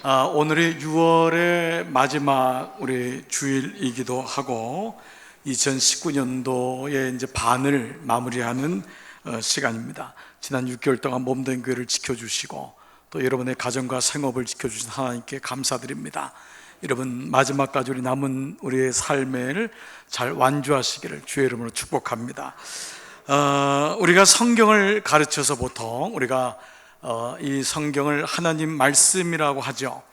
오늘이 6월의 마지막 우리 주일이기도 하고 2019년도의 이제 반을 마무리하는 시간입니다. 지난 6개월 동안 몸된 교회를 지켜주시고 또 여러분의 가정과 생업을 지켜주신 하나님께 감사드립니다. 여러분 마지막까지 우리 남은 우리의 삶을 잘 완주하시기를 주의 이름으로 축복합니다. 우리가 성경을 가르쳐서 보통 우리가 이 성경을 하나님 말씀이라고 하죠.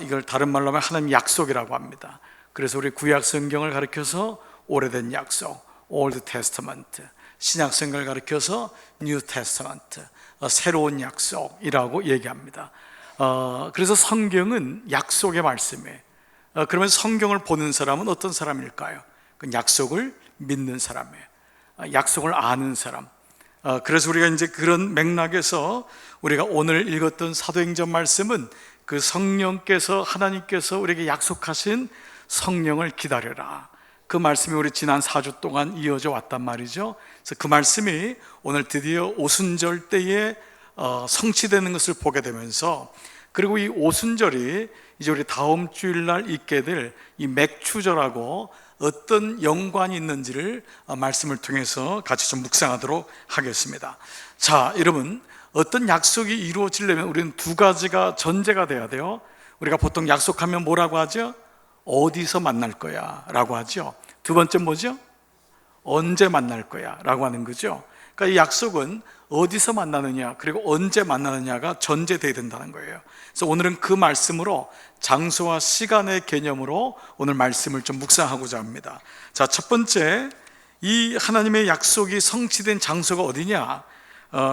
이걸 다른 말로 하면 하나님 약속이라고 합니다. 그래서 우리 구약 성경을 가르쳐서 오래된 약속, Old Testament, 신약 성경을 가르쳐서 New Testament, 새로운 약속이라고 얘기합니다. 그래서 성경은 약속의 말씀이에요. 그러면 성경을 보는 사람은 어떤 사람일까요? 그 약속을 믿는 사람이에요. 약속을 아는 사람. 그래서 우리가 이제 그런 맥락에서 우리가 오늘 읽었던 사도행전 말씀은 그 성령께서 하나님께서 우리에게 약속하신 성령을 기다려라, 그 말씀이 우리 지난 4주 동안 이어져 왔단 말이죠. 그래서 그 말씀이 오늘 드디어 오순절 때에 성취되는 것을 보게 되면서, 그리고 이 오순절이 이제 우리 다음 주일날 있게 될 이 맥추절하고 어떤 연관이 있는지를 말씀을 통해서 같이 좀 묵상하도록 하겠습니다. 자, 여러분, 어떤 약속이 이루어지려면 우리는 두 가지가 전제가 돼야 돼요. 우리가 보통 약속하면 뭐라고 하죠? 어디서 만날 거야 라고 하죠. 두 번째 뭐죠? 언제 만날 거야 라고 하는 거죠. 그러니까 이 약속은 어디서 만나느냐 그리고 언제 만나느냐가 전제되어야 된다는 거예요. 그래서 오늘은 그 말씀으로 장소와 시간의 개념으로 오늘 말씀을 좀 묵상하고자 합니다. 자, 첫 번째, 이 하나님의 약속이 성취된 장소가 어디냐?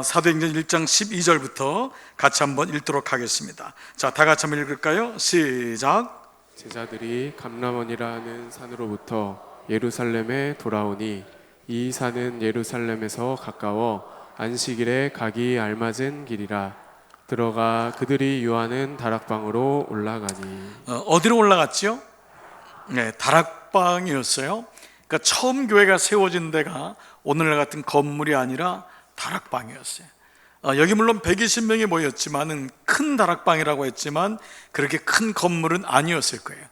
사도행전 1장 12절부터 같이 한번 읽도록 하겠습니다. 자, 다 같이 한번 읽을까요? 시작. 제자들이 감람원이라는 산으로부터 예루살렘에 돌아오니 이 산은 예루살렘에서 가까워 안식일에 가기 알맞은 길이라. 들어가 그들이 유하는 다락방으로 올라가니. 어디로 올라갔죠? 네, 다락방이었어요. 그러니까 처음 교회가 세워진 데가 오늘날 같은 건물이 아니라 다락방이었어요. 여기 물론 120명이 모였지만은 큰 다락방이라고 했지만 그렇게 큰 건물은 아니었을 거예요.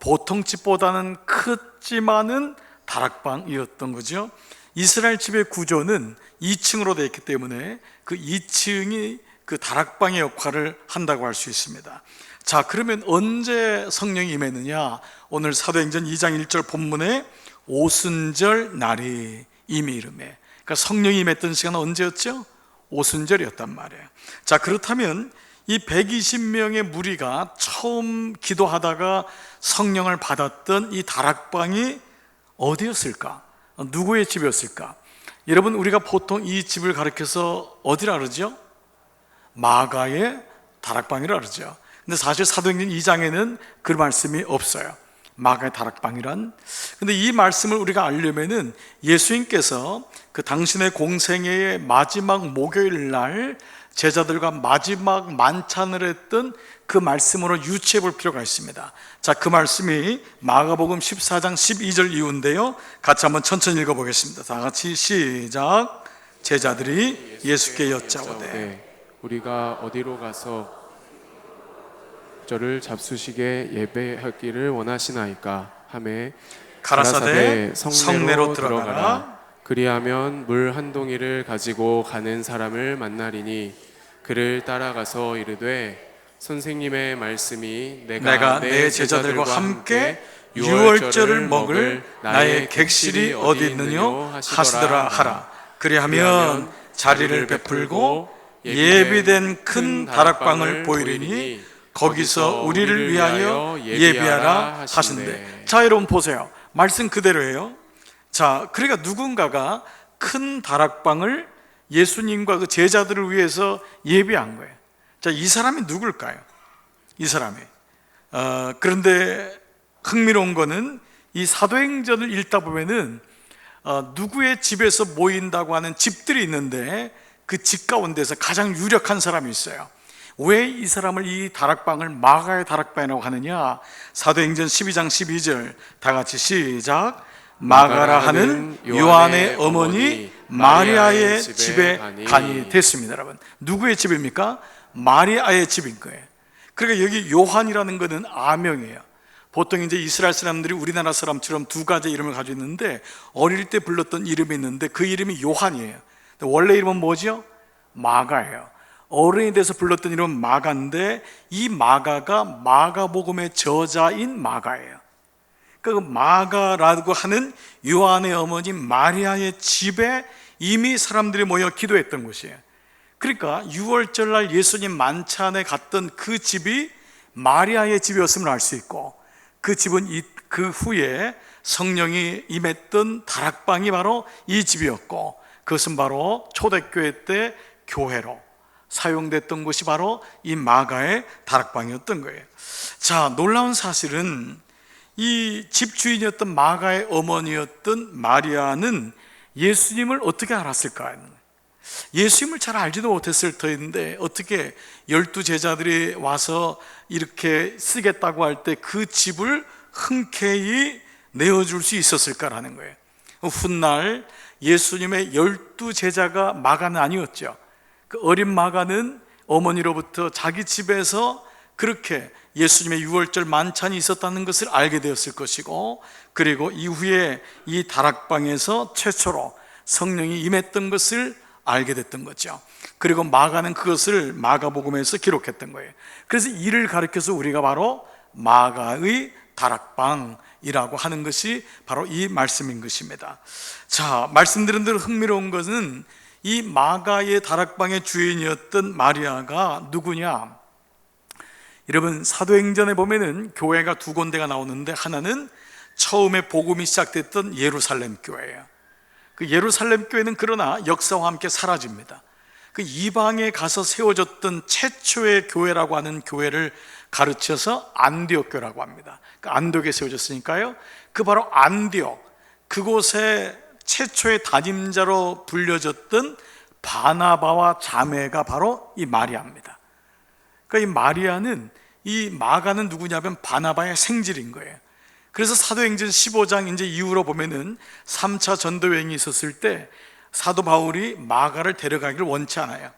보통 집보다는 크지만은 다락방이었던 거죠. 이스라엘 집의 구조는 2층으로 되어 있기 때문에 그 2층이 그 다락방의 역할을 한다고 할 수 있습니다. 자, 그러면 언제 성령이 임했느냐? 오늘 사도행전 2장 1절 본문에 오순절 날이 이미 이르매. 그러니까 성령이 임했던 시간은 언제였죠? 오순절이었단 말이에요. 자, 그렇다면 이 120명의 무리가 처음 기도하다가 성령을 받았던 이 다락방이 어디였을까? 누구의 집이었을까? 여러분, 우리가 보통 이 집을 가리켜서 어디라 그러죠? 마가의 다락방이라 그러죠. 근데 사실 사도행전 2장에는 그 말씀이 없어요. 마가의 다락방이란. 근데 이 말씀을 우리가 알려면은 예수님께서 그 당신의 공생애의 마지막 목요일 날 제자들과 마지막 만찬을 했던 그 말씀으로 유추해 볼 필요가 있습니다. 자, 그 말씀이 마가복음 14장 12절 이후인데요, 같이 한번 천천히 읽어보겠습니다. 다 같이 시작. 제자들이 예수께 여짜오되 우리가 어디로 가서 저를 잡수시게 예배하기를 원하시나이까 하매 가라사대 성내로 들어가라. 그리하면 물 한 동이를 가지고 가는 사람을 만나리니 그를 따라가서 이르되 선생님의 말씀이 내가 내 제자들과 함께 유월절을 먹을 나의 객실이 어디 있느뇨 하시더라 하라. 그리하면 자리를 베풀고 예비된 큰 다락방을 보이리니 거기서 우리를 위하여 예비하라 하신대. 자, 여러분 보세요. 말씀 그대로예요. 자, 그러니까 누군가가 큰 다락방을 예수님과 그 제자들을 위해서 예비한 거예요. 자, 이 사람이 누굴까요? 이 사람이. 그런데 흥미로운 거는 이 사도행전을 읽다 보면은 누구의 집에서 모인다고 하는 집들이 있는데 그 집 가운데서 가장 유력한 사람이 있어요. 왜 이 사람을 이 다락방을 마가의 다락방이라고 하느냐? 사도행전 12장 12절 다 같이 시작. 마가라 하는 요한의 어머니 마리아의 집에 간이 됐습니다. 여러분, 누구의 집입니까? 마리아의 집인 거예요. 그러니까 여기 요한이라는 것은 아명이에요. 보통 이제 이스라엘 사람들이 우리나라 사람처럼 두 가지 이름을 가지고 있는데, 어릴 때 불렀던 이름이 있는데 그 이름이 요한이에요. 원래 이름은 뭐죠? 마가예요. 어른이 돼서 불렀던 이름은 마가인데, 이 마가가 마가복음의 저자인 마가예요. 그 마가라고 하는 요한의 어머니 마리아의 집에 이미 사람들이 모여 기도했던 곳이에요. 그러니까 6월절 날 예수님 만찬에 갔던 그 집이 마리아의 집이었음을 알 수 있고, 그 집은 그 후에 성령이 임했던 다락방이 바로 이 집이었고, 그것은 바로 초대교회 때 교회로 사용됐던 곳이 바로 이 마가의 다락방이었던 거예요. 자, 놀라운 사실은 이 집주인이었던 마가의 어머니였던 마리아는 예수님을 어떻게 알았을까? 예수님을 잘 알지도 못했을 터인데 어떻게 12 제자들이 와서 이렇게 쓰겠다고 할 때 그 집을 흔쾌히 내어줄 수 있었을까라는 거예요. 훗날 예수님의 12 제자가 마가는 아니었죠. 그 어린 마가는 어머니로부터 자기 집에서 그렇게 예수님의 6월절 만찬이 있었다는 것을 알게 되었을 것이고, 그리고 이후에 이 다락방에서 최초로 성령이 임했던 것을 알게 됐던 거죠. 그리고 마가는 그것을 마가복음에서 기록했던 거예요. 그래서 이를 가리켜서 우리가 바로 마가의 다락방이라고 하는 것이 바로 이 말씀인 것입니다. 자, 말씀드린 대로 흥미로운 것은 이 마가의 다락방의 주인이었던 마리아가 누구냐? 여러분, 사도행전에 보면은 교회가 두 군데가 나오는데, 하나는 처음에 복음이 시작됐던 예루살렘 교회예요. 그 예루살렘 교회는 그러나 역사와 함께 사라집니다. 그 이방에 가서 세워졌던 최초의 교회라고 하는 교회를 가르쳐서 안디옥교라고 합니다. 그 안디옥에 세워졌으니까요. 그 바로 안디옥, 그곳에 최초의 담임자로 불려졌던 바나바와 자매가 바로 이 마리아입니다. 그러니까 이 마리아는, 이 마가는 누구냐면 바나바의 생질인 거예요. 그래서 사도행전 15장 이제 이후로 보면은 3차 전도 여행이 있었을 때 사도 바울이 마가를 데려가기를 원치 않아요.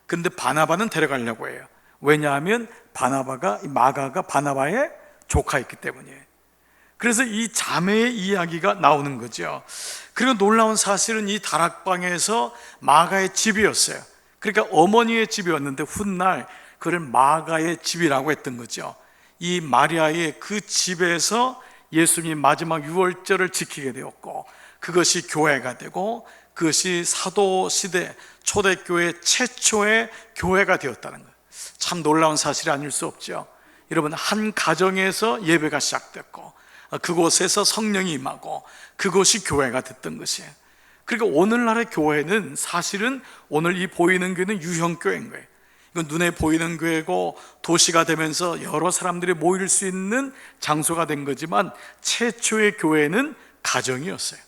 근데 바나바는 데려가려고 해요. 왜냐하면 마가가 바나바의 조카였기 때문이에요. 그래서 이 자매의 이야기가 나오는 거죠. 그리고 놀라운 사실은 이 다락방에서 마가의 집이었어요. 그러니까 어머니의 집이었는데 훗날 그를 마가의 집이라고 했던 거죠. 이 마리아의 그 집에서 예수님이 마지막 유월절을 지키게 되었고, 그것이 교회가 되고, 그것이 사도시대 초대교회 최초의 교회가 되었다는 거예요. 참 놀라운 사실이 아닐 수 없죠. 여러분, 한 가정에서 예배가 시작됐고, 그곳에서 성령이 임하고, 그것이 교회가 됐던 것이에요. 그러니까 오늘날의 교회는 사실은 오늘 이 보이는 교회는 유형교회인 거예요. 이건 눈에 보이는 교회고 도시가 되면서 여러 사람들이 모일 수 있는 장소가 된 거지만, 최초의 교회는 가정이었어요.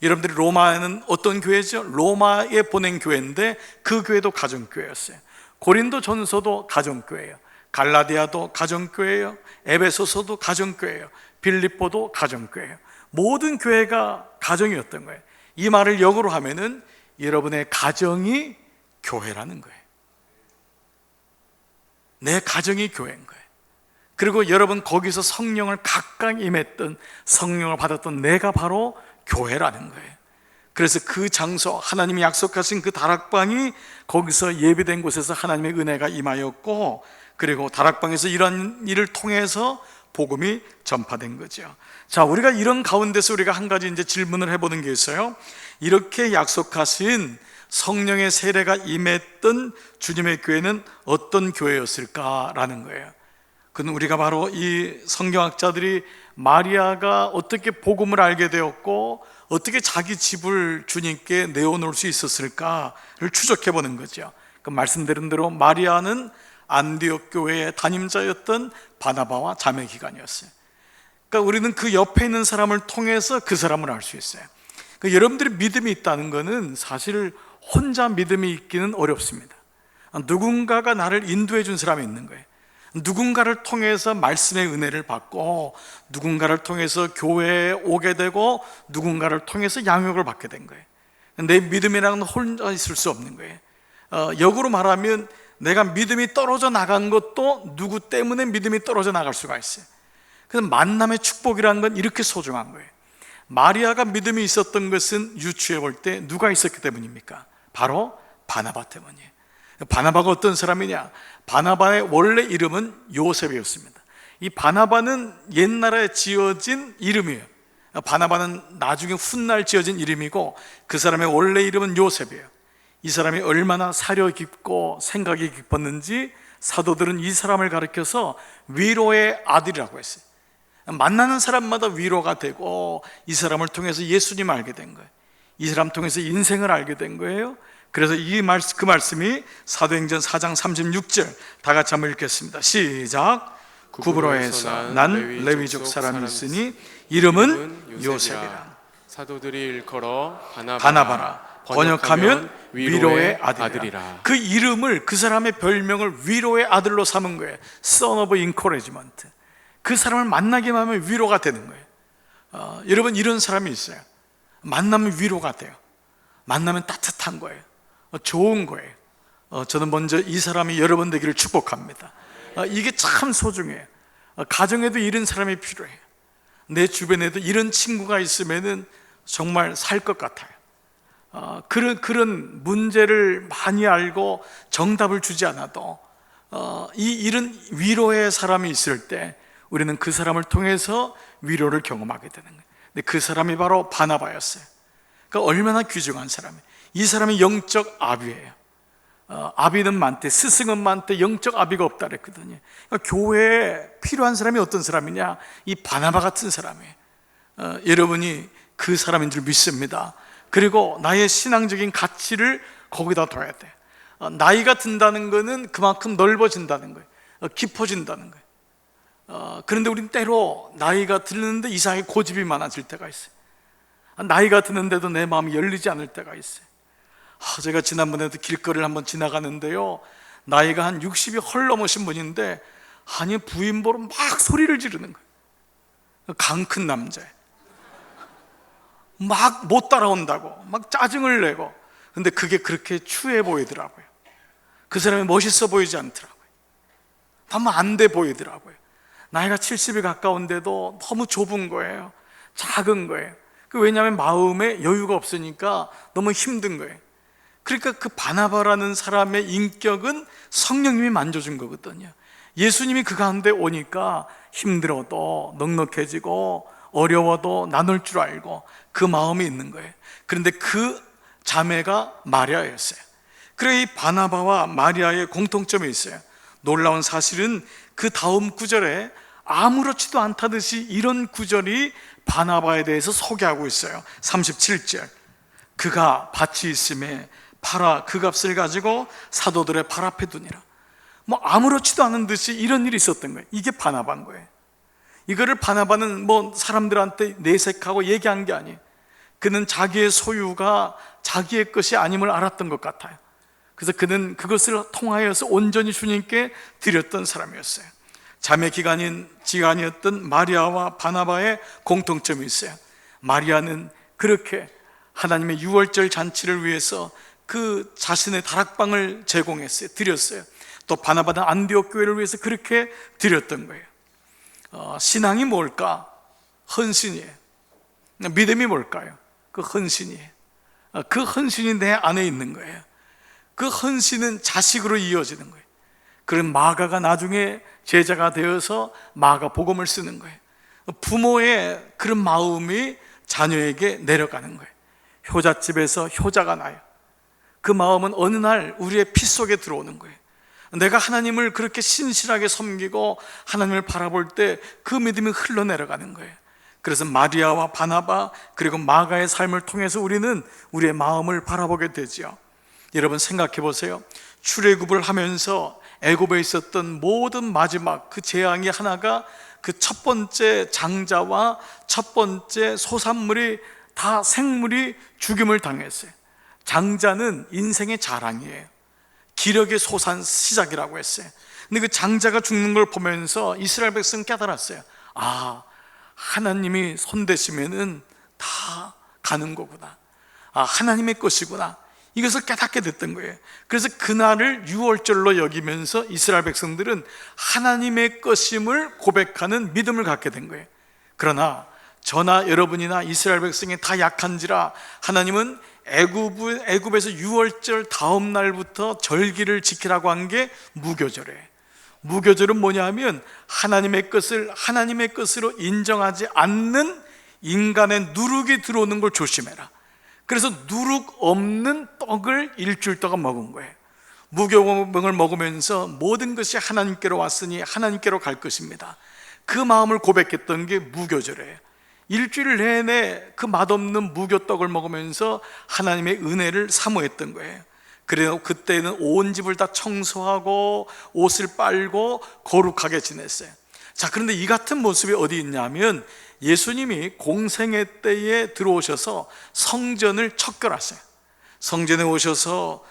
여러분들이 로마는 어떤 교회죠? 로마에 보낸 교회인데 그 교회도 가정교회였어요. 고린도 전서도 가정교회예요. 갈라디아도 가정교회예요. 에베소서도 가정교회예요. 빌립보도 가정교회예요. 모든 교회가 가정이었던 거예요. 이 말을 역으로 하면은 여러분의 가정이 교회라는 거예요. 내 가정이 교회인 거예요. 그리고 여러분 거기서 성령을 각각 임했던, 성령을 받았던 내가 바로 교회라는 거예요. 그래서 그 장소, 하나님이 약속하신 그 다락방이 거기서 예비된 곳에서 하나님의 은혜가 임하였고, 그리고 다락방에서 이런 일을 통해서 복음이 전파된 거죠. 자, 우리가 이런 가운데서 우리가 한 가지 이제 질문을 해보는 게 있어요. 이렇게 약속하신 성령의 세례가 임했던 주님의 교회는 어떤 교회였을까라는 거예요. 그건 우리가 바로 이 성경학자들이 마리아가 어떻게 복음을 알게 되었고 어떻게 자기 집을 주님께 내어놓을 수 있었을까를 추적해 보는 거죠. 그 말씀드린 대로 마리아는 안디옥 교회의 담임자였던 바나바와 자매 기간이었어요. 그러니까 우리는 그 옆에 있는 사람을 통해서 그 사람을 알 수 있어요. 그러니까 여러분들이 믿음이 있다는 것은 사실 혼자 믿음이 있기는 어렵습니다. 누군가가 나를 인도해 준 사람이 있는 거예요. 누군가를 통해서 말씀의 은혜를 받고, 누군가를 통해서 교회에 오게 되고, 누군가를 통해서 양육을 받게 된 거예요. 내 믿음이라는 건 혼자 있을 수 없는 거예요. 역으로 말하면 내가 믿음이 떨어져 나간 것도 누구 때문에 믿음이 떨어져 나갈 수가 있어요. 그래서 만남의 축복이라는 건 이렇게 소중한 거예요. 마리아가 믿음이 있었던 것은 유추해 볼 때 누가 있었기 때문입니까? 바로 바나바 때문이에요. 바나바가 어떤 사람이냐? 바나바의 원래 이름은 요셉이었습니다. 이 바나바는 옛날에 지어진 이름이에요. 바나바는 나중에 훗날 지어진 이름이고, 그 사람의 원래 이름은 요셉이에요. 이 사람이 얼마나 사려 깊고 생각이 깊었는지 사도들은 이 사람을 가리켜서 위로의 아들이라고 했어요. 만나는 사람마다 위로가 되고, 이 사람을 통해서 예수님을 알게 된 거예요. 이 사람 통해서 인생을 알게 된 거예요. 그래서 그 말씀이 사도행전 4장 36절, 다 같이 한번 읽겠습니다. 시작. 구브로에서 난 레위족 사람이 있으니 이름은 요셉이라. 사도들이 일컬어 바나바라, 번역하면 위로의 아들이라. 그 이름을, 그 사람의 별명을 위로의 아들로 삼은 거예요. Son of Encouragement. 그 사람을 만나기만 하면 위로가 되는 거예요. 여러분, 이런 사람이 있어요. 만나면 위로가 돼요. 만나면 따뜻한 거예요. 좋은 거예요. 저는 먼저 이 사람이 여러분 되기를 축복합니다. 이게 참 소중해요. 가정에도 이런 사람이 필요해요. 내 주변에도 이런 친구가 있으면 정말 살 것 같아요. 그런 문제를 많이 알고 정답을 주지 않아도 이런 위로의 사람이 있을 때 우리는 그 사람을 통해서 위로를 경험하게 되는 거예요. 근데 그 사람이 바로 바나바였어요. 그러니까 얼마나 귀중한 사람이에요. 이 사람이 영적 아비예요. 아비는 많대, 스승은 많대, 영적 아비가 없다 그랬거든요. 그러니까 교회에 필요한 사람이 어떤 사람이냐? 이 바나바 같은 사람이에요. 여러분이 그 사람인 줄 믿습니다. 그리고 나의 신앙적인 가치를 거기다 둬야 돼. 나이가 든다는 거는 그만큼 넓어진다는 거예요. 깊어진다는 거예요. 그런데 우린 때로 나이가 들는데 이상하게 고집이 많아질 때가 있어요. 나이가 드는데도 내 마음이 열리지 않을 때가 있어요. 제가 지난번에도 길거리를 한번 지나가는데요, 나이가 한 60이 헐 넘으신 분인데 아니 부인 보러 막 소리를 지르는 거예요. 강 큰 남자예요. 막 못 따라온다고 막 짜증을 내고. 근데 그게 그렇게 추해 보이더라고요. 그 사람이 멋있어 보이지 않더라고요. 너무 안 돼 보이더라고요. 나이가 70이 가까운데도 너무 좁은 거예요. 작은 거예요. 왜냐하면 마음에 여유가 없으니까 너무 힘든 거예요. 그러니까 그 바나바라는 사람의 인격은 성령님이 만져준 거거든요. 예수님이 그 가운데 오니까 힘들어도 넉넉해지고 어려워도 나눌 줄 알고 그 마음이 있는 거예요. 그런데 그 자매가 마리아였어요. 그래, 이 바나바와 마리아의 공통점이 있어요. 놀라운 사실은 그 다음 구절에 아무렇지도 않다듯이 이런 구절이 바나바에 대해서 소개하고 있어요. 37절, 그가 밭이 있음에 팔아 그 값을 가지고 사도들의 발 앞에 두니라. 뭐 아무렇지도 않은 듯이 이런 일이 있었던 거예요. 이게 바나바인 거예요. 이거를 바나바는 뭐 사람들한테 내색하고 얘기한 게 아니에요. 그는 자기의 소유가 자기의 것이 아님을 알았던 것 같아요. 그래서 그는 그것을 통하여서 온전히 주님께 드렸던 사람이었어요. 자매 지간이었던 마리아와 바나바의 공통점이 있어요. 마리아는 그렇게 하나님의 유월절 잔치를 위해서 그 자신의 다락방을 제공했어요. 드렸어요. 또 바나바는 안디옥 교회를 위해서 그렇게 드렸던 거예요. 신앙이 뭘까? 헌신이에요. 믿음이 뭘까요? 그 헌신이에요. 그 헌신이 내 안에 있는 거예요. 그 헌신은 자식으로 이어지는 거예요. 그런 마가가 나중에 제자가 되어서 마가 복음을 쓰는 거예요. 부모의 그런 마음이 자녀에게 내려가는 거예요. 효자집에서 효자가 나요. 그 마음은 어느 날 우리의 피 속에 들어오는 거예요. 내가 하나님을 그렇게 신실하게 섬기고 하나님을 바라볼 때 그 믿음이 흘러내려가는 거예요. 그래서 마리아와 바나바 그리고 마가의 삶을 통해서 우리는 우리의 마음을 바라보게 되죠. 여러분 생각해 보세요. 출애굽을 하면서 애굽에 있었던 모든 마지막 그 재앙이 하나가 그 첫 번째 장자와 첫 번째 소산물이 다 생물이 죽임을 당했어요. 장자는 인생의 자랑이에요. 기력의 솟한 시작이라고 했어요. 근데 그 장자가 죽는 걸 보면서 이스라엘 백성은 깨달았어요. 하나님이 손대시면은 다 가는 거구나. 하나님의 것이구나. 이것을 깨닫게 됐던 거예요. 그래서 그날을 유월절로 여기면서 이스라엘 백성들은 하나님의 것임을 고백하는 믿음을 갖게 된 거예요. 그러나 저나 여러분이나 이스라엘 백성이 다 약한지라 하나님은 애굽에서 유월절 다음 날부터 절기를 지키라고 한 게 무교절이에요. 무교절은 뭐냐면 하나님의 것을 하나님의 것으로 인정하지 않는 인간의 누룩이 들어오는 걸 조심해라. 그래서 누룩 없는 떡을 일주일 동안 먹은 거예요. 무교병을 먹으면서 모든 것이 하나님께로 왔으니 하나님께로 갈 것입니다. 그 마음을 고백했던 게 무교절이에요. 일주일 내내 그 맛없는 무교떡을 먹으면서 하나님의 은혜를 사모했던 거예요. 그래서 그때는 온 집을 다 청소하고 옷을 빨고 거룩하게 지냈어요. 자, 그런데 이 같은 모습이 어디 있냐면 예수님이 공생애 때에 들어오셔서 성전을 척결하세요. 성전에 오셔서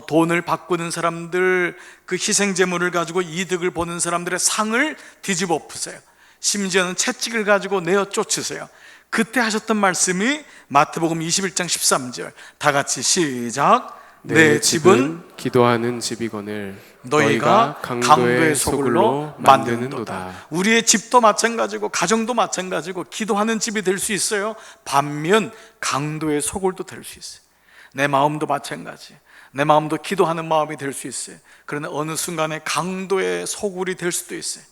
돈을 바꾸는 사람들, 그 희생제물을 가지고 이득을 보는 사람들의 상을 뒤집어 엎으세요. 심지어는 채찍을 가지고 내어 쫓으세요. 그때 하셨던 말씀이 마태복음 21장 13절, 다 같이 시작. 내 집은 기도하는 집이거늘 너희가 강도의 소굴로 만드는도다. 우리의 집도 마찬가지고 가정도 마찬가지고 기도하는 집이 될 수 있어요. 반면 강도의 소굴도 될 수 있어요. 내 마음도 마찬가지, 내 마음도 기도하는 마음이 될 수 있어요. 그러나 어느 순간에 강도의 소굴이 될 수도 있어요.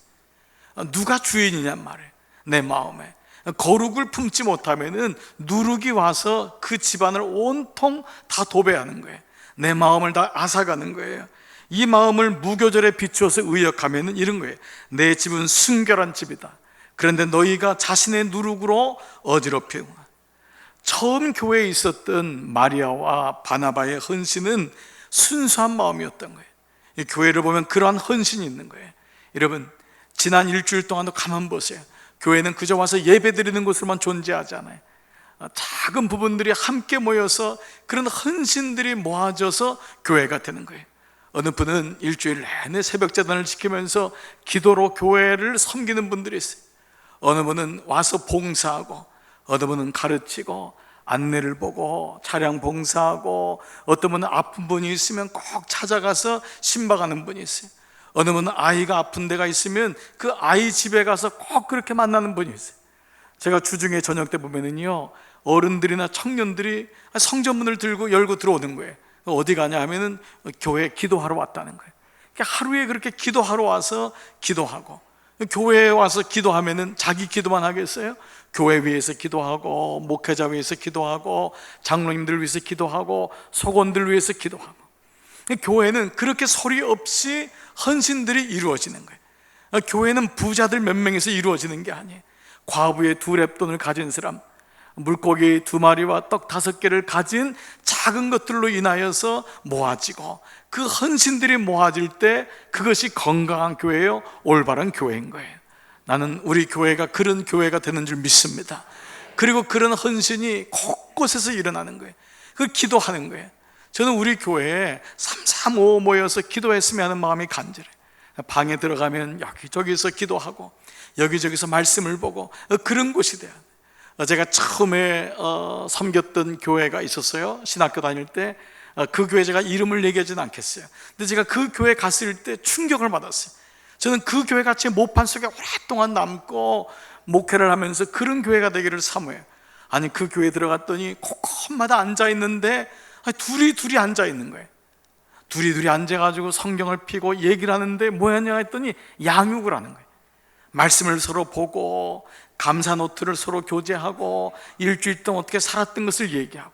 누가 주인이냔 말이에요. 내 마음에 거룩을 품지 못하면은 누룩이 와서 그 집안을 온통 다 도배하는 거예요. 내 마음을 다 앗아가는 거예요. 이 마음을 무교절에 비추어서 의역하면은 이런 거예요. 내 집은 순결한 집이다. 그런데 너희가 자신의 누룩으로 어지럽히고. 처음 교회에 있었던 마리아와 바나바의 헌신은 순수한 마음이었던 거예요. 이 교회를 보면 그러한 헌신이 있는 거예요. 여러분, 지난 일주일 동안도 가만 보세요. 교회는 그저 와서 예배 드리는 곳으로만 존재하지 않아요. 작은 부분들이 함께 모여서 그런 헌신들이 모아져서 교회가 되는 거예요. 어느 분은 일주일 내내 새벽제단을 지키면서 기도로 교회를 섬기는 분들이 있어요. 어느 분은 와서 봉사하고, 어느 분은 가르치고 안내를 보고 차량 봉사하고, 어떤 분은 아픈 분이 있으면 꼭 찾아가서 신박하는 분이 있어요. 어느 분은 아이가 아픈 데가 있으면 그 아이 집에 가서 꼭 그렇게 만나는 분이 있어요. 제가 주중에 저녁 때 보면은요, 어른들이나 청년들이 성전문을 들고 열고 들어오는 거예요. 어디 가냐 하면은 교회 기도하러 왔다는 거예요. 하루에 그렇게 기도하러 와서 기도하고, 교회에 와서 기도하면은 자기 기도만 하겠어요? 교회 위해서 기도하고, 목회자 위해서 기도하고, 장로님들 위해서 기도하고, 속원들 위해서 기도하고. 교회는 그렇게 소리 없이 헌신들이 이루어지는 거예요. 교회는 부자들 몇 명에서 이루어지는 게 아니에요. 과부의 2렙돈을 가진 사람, 물고기 2마리와 떡 5개를 가진 작은 것들로 인하여서 모아지고, 그 헌신들이 모아질 때 그것이 건강한 교회요, 올바른 교회인 거예요. 나는 우리 교회가 그런 교회가 되는 줄 믿습니다. 그리고 그런 헌신이 곳곳에서 일어나는 거예요. 그 기도하는 거예요. 저는 우리 교회에 335 모여서 기도했으면 하는 마음이 간절해요. 방에 들어가면 여기저기서 기도하고 여기저기서 말씀을 보고 그런 곳이 돼요. 제가 처음에 섬겼던 교회가 있었어요. 신학교 다닐 때. 그 교회 제가 이름을 얘기하지는 않겠어요. 근데 제가 그 교회 갔을 때 충격을 받았어요. 저는 그 교회가 제 모판 속에 오랫동안 남고 목회를 하면서 그런 교회가 되기를 사모해요. 아니, 그 교회 들어갔더니 곳곳마다 앉아있는데 둘이 앉아있는 거예요. 둘이 앉아가지고 성경을 펴고 얘기를 하는데 뭐였냐 했더니 양육을 하는 거예요. 말씀을 서로 보고 감사 노트를 서로 교제하고 일주일 동안 어떻게 살았던 것을 얘기하고,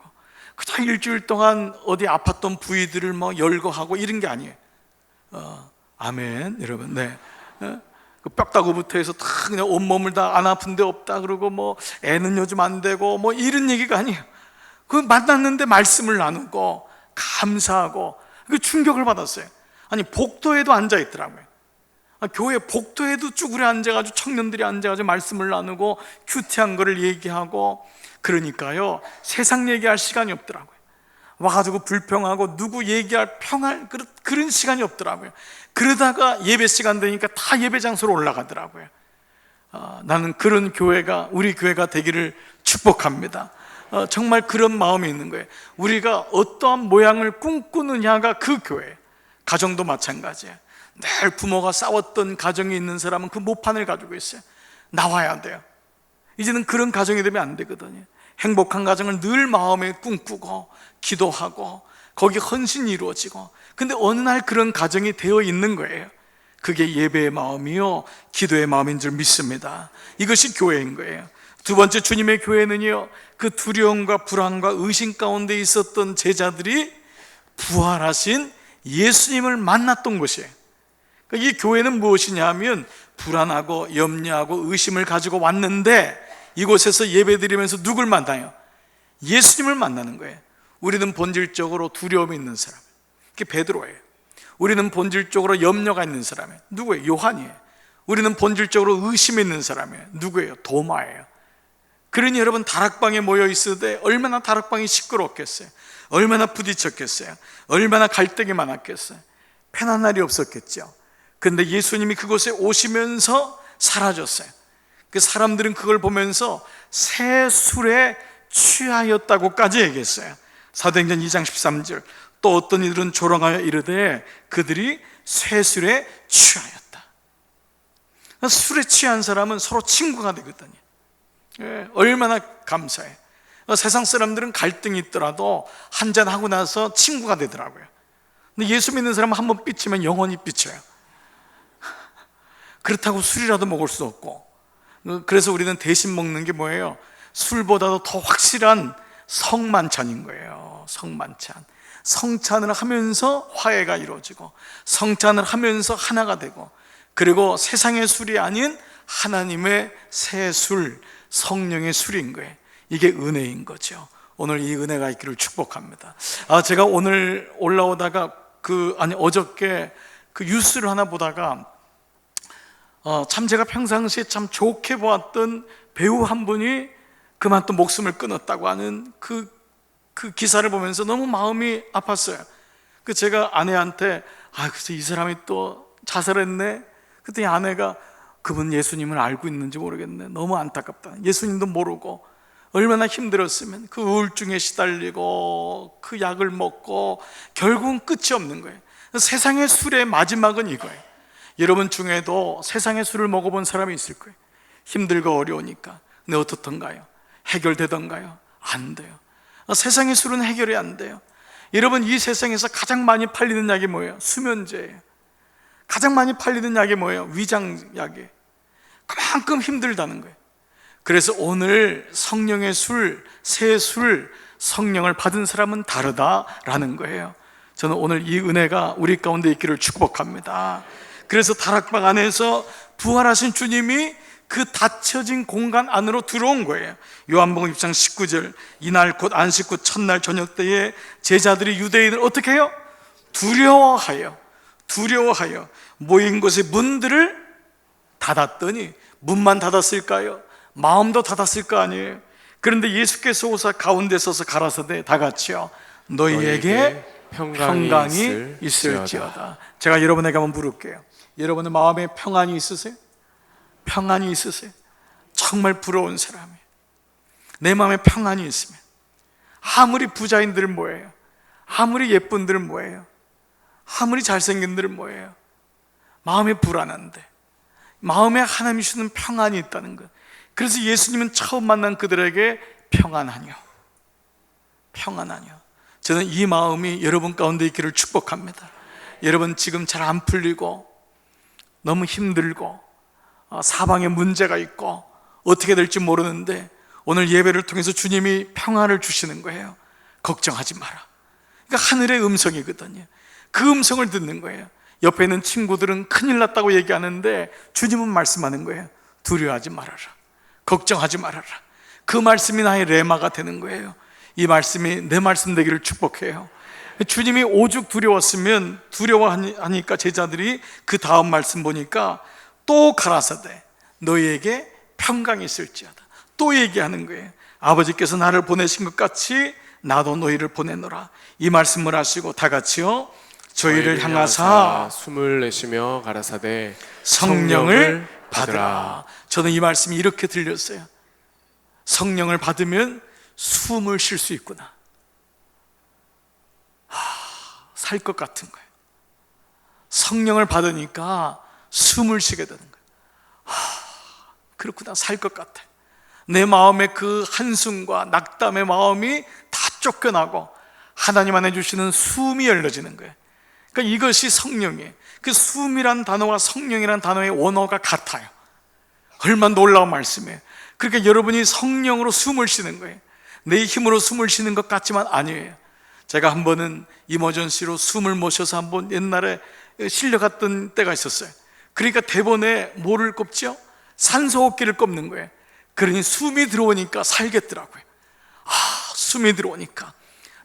그냥 일주일 동안 어디 아팠던 부위들을 뭐 열거하고 이런 게 아니에요. 아멘, 여러분. 네. 그 뼈다구부터 해서 다 그냥 온몸을 다 안 아픈 데 없다 그러고, 뭐 애는 요즘 안 되고 뭐 이런 얘기가 아니에요. 그 만났는데 말씀을 나누고 감사하고, 그 충격을 받았어요. 아니, 복도에도 앉아 있더라고요. 교회 복도에도 쭈그려 앉아가지고 청년들이 앉아가지고 말씀을 나누고 큐티한 거를 얘기하고. 그러니까요, 세상 얘기할 시간이 없더라고요. 와가지고 불평하고 누구 얘기할 평할 그런 시간이 없더라고요. 그러다가 예배 시간 되니까 다 예배 장소로 올라가더라고요. 나는 그런 교회가 우리 교회가 되기를 축복합니다. 정말 그런 마음이 있는 거예요. 우리가 어떠한 모양을 꿈꾸느냐가 그 교회예요. 가정도 마찬가지예요. 늘 부모가 싸웠던 가정이 있는 사람은 그 모판을 가지고 있어요. 나와야 돼요. 이제는 그런 가정이 되면 안 되거든요. 행복한 가정을 늘 마음에 꿈꾸고 기도하고 거기 헌신이 이루어지고, 근데 어느 날 그런 가정이 되어 있는 거예요. 그게 예배의 마음이요 기도의 마음인 줄 믿습니다. 이것이 교회인 거예요. 두 번째, 주님의 교회는요, 그 두려움과 불안과 의심 가운데 있었던 제자들이 부활하신 예수님을 만났던 곳이에요. 이 교회는 무엇이냐 하면 불안하고 염려하고 의심을 가지고 왔는데 이곳에서 예배드리면서 누굴 만나요? 예수님을 만나는 거예요. 우리는 본질적으로 두려움이 있는 사람, 그게 베드로예요. 우리는 본질적으로 염려가 있는 사람이에요. 누구예요? 요한이에요. 우리는 본질적으로 의심이 있는 사람이에요. 누구예요? 도마예요. 그러니 여러분, 다락방에 모여 있을 때 얼마나 다락방이 시끄럽겠어요? 얼마나 부딪혔겠어요? 얼마나 갈등이 많았겠어요? 편한 날이 없었겠죠. 그런데 예수님이 그곳에 오시면서 사라졌어요. 그 사람들은 그걸 보면서 새 술에 취하였다고까지 얘기했어요. 사도행전 2장 13절, 또 어떤 이들은 조롱하여 이르되 그들이 새 술에 취하였다. 술에 취한 사람은 서로 친구가 되거든요. 얼마나 감사해. 세상 사람들은 갈등이 있더라도 한잔하고 나서 친구가 되더라고요. 근데 예수 믿는 사람은 한번 삐치면 영원히 삐쳐요. 그렇다고 술이라도 먹을 수 없고, 그래서 우리는 대신 먹는 게 뭐예요? 술보다도 더 확실한 성만찬인 거예요. 성만찬. 성찬을 하면서 화해가 이루어지고, 성찬을 하면서 하나가 되고, 그리고 세상의 술이 아닌 하나님의 새 술, 성령의 술인 거예요. 이게 은혜인 거죠. 오늘 이 은혜가 있기를 축복합니다. 제가 오늘 올라오다가 어저께 그 뉴스를 하나 보다가 참 제가 평상시에 참 좋게 보았던 배우 한 분이 그만 또 목숨을 끊었다고 하는 그 기사를 보면서 너무 마음이 아팠어요. 제가 아내한테 글쎄 이 사람이 또 자살했네. 그랬더니 아내가 그분 예수님을 알고 있는지 모르겠네. 너무 안타깝다. 예수님도 모르고 얼마나 힘들었으면 그 우울증에 시달리고 그 약을 먹고 결국은 끝이 없는 거예요. 세상의 술의 마지막은 이거예요. 여러분 중에도 세상의 술을 먹어본 사람이 있을 거예요. 힘들고 어려우니까. 근데 어떻던가요? 해결되던가요? 안 돼요. 세상의 술은 해결이 안 돼요. 여러분, 이 세상에서 가장 많이 팔리는 약이 뭐예요? 수면제예요. 가장 많이 팔리는 약이 뭐예요? 위장약이에요. 그만큼 힘들다는 거예요. 그래서 오늘 성령의 술, 새 술, 성령을 받은 사람은 다르다라는 거예요. 저는 오늘 이 은혜가 우리 가운데 있기를 축복합니다. 그래서 다락방 안에서 부활하신 주님이 그 닫혀진 공간 안으로 들어온 거예요. 요한복음 6장 19절, 이날 곧 안식 후 첫날 저녁 때에 제자들이 유대인을 어떻게 해요? 두려워하여 모인 곳의 문들을 닫았더니, 문만 닫았을까요? 마음도 닫았을 거 아니에요. 그런데 예수께서 오사 가운데 서서 가라사대 다 같이요, 너희에게 평강이 있을지어다. 제가 여러분에게 한번 물을게요. 여러분의 마음에 평안이 있으세요? 평안이 있으세요? 정말 부러운 사람이에요. 내 마음에 평안이 있으면 아무리 부자인들은 뭐예요? 아무리 예쁜들은 뭐예요? 아무리 잘생긴들은 뭐예요? 마음에 불안한데 마음에 하나님이 주는 평안이 있다는 것. 그래서 예수님은 처음 만난 그들에게 평안하뇨. 저는 이 마음이 여러분 가운데 있기를 축복합니다. 여러분 지금 잘 안 풀리고 너무 힘들고 사방에 문제가 있고 어떻게 될지 모르는데 오늘 예배를 통해서 주님이 평안을 주시는 거예요. 걱정하지 마라. 그러니까 하늘의 음성이거든요. 그 음성을 듣는 거예요. 옆에 있는 친구들은 큰일 났다고 얘기하는데 주님은 말씀하는 거예요. 두려워하지 말아라. 걱정하지 말아라. 그 말씀이 나의 레마가 되는 거예요. 이 말씀이 내 말씀 되기를 축복해요. 주님이 오죽 두려웠으면, 두려워하니까 제자들이 그 다음 말씀 보니까 또 가라사대 너희에게 평강이 있을지어다. 또 얘기하는 거예요. 아버지께서 나를 보내신 것 같이 나도 너희를 보내노라. 이 말씀을 하시고 다 같이요, 저희를 향하사 숨을 내쉬며 가라사대 성령을 받으라. 저는 이 말씀이 이렇게 들렸어요. 성령을 받으면 숨을 쉴 수 있구나. 살 것 같은 거예요. 성령을 받으니까 숨을 쉬게 되는 거예요. 그렇구나, 살 것 같아. 내 마음의 그 한숨과 낙담의 마음이 다 쫓겨나고 하나님 안에 주시는 숨이 열려지는 거예요. 그러니까 이것이 성령이에요. 그 숨이란 단어와 성령이란 단어의 원어가 같아요. 얼마나 놀라운 말씀이에요. 그러니까 여러분이 성령으로 숨을 쉬는 거예요. 내 힘으로 숨을 쉬는 것 같지만 아니에요. 제가 한 번은 이머전시로 숨을 모셔서 한번 옛날에 실려갔던 때가 있었어요. 그러니까 대본에 뭐를 꼽죠? 산소호흡기를 꼽는 거예요. 그러니 숨이 들어오니까 살겠더라고요. 숨이 들어오니까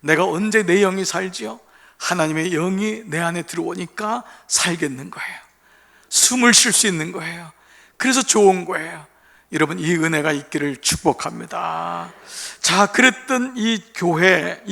내가 언제 내 영이 살지요? 하나님의 영이 내 안에 들어오니까 살겠는 거예요. 숨을 쉴 수 있는 거예요. 그래서 좋은 거예요. 여러분, 이 은혜가 있기를 축복합니다. 자, 그랬던 이 교회에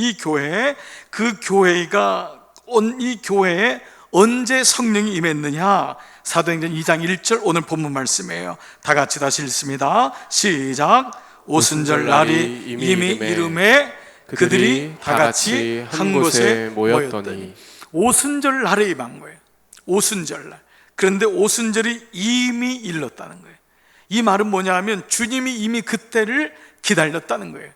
언제 성령이 임했느냐? 사도행전 2장 1절 오늘 본문 말씀이에요. 다 같이 다시 읽습니다. 시작. 오순절 날이 이미 이름에 그들이 다 같이 한 곳에 모였더니. 오순절 날에 임한 거예요. 오순절 날. 그런데 오순절이 이미 일렀다는 거예요. 이 말은 뭐냐 하면 주님이 이미 그때를 기다렸다는 거예요.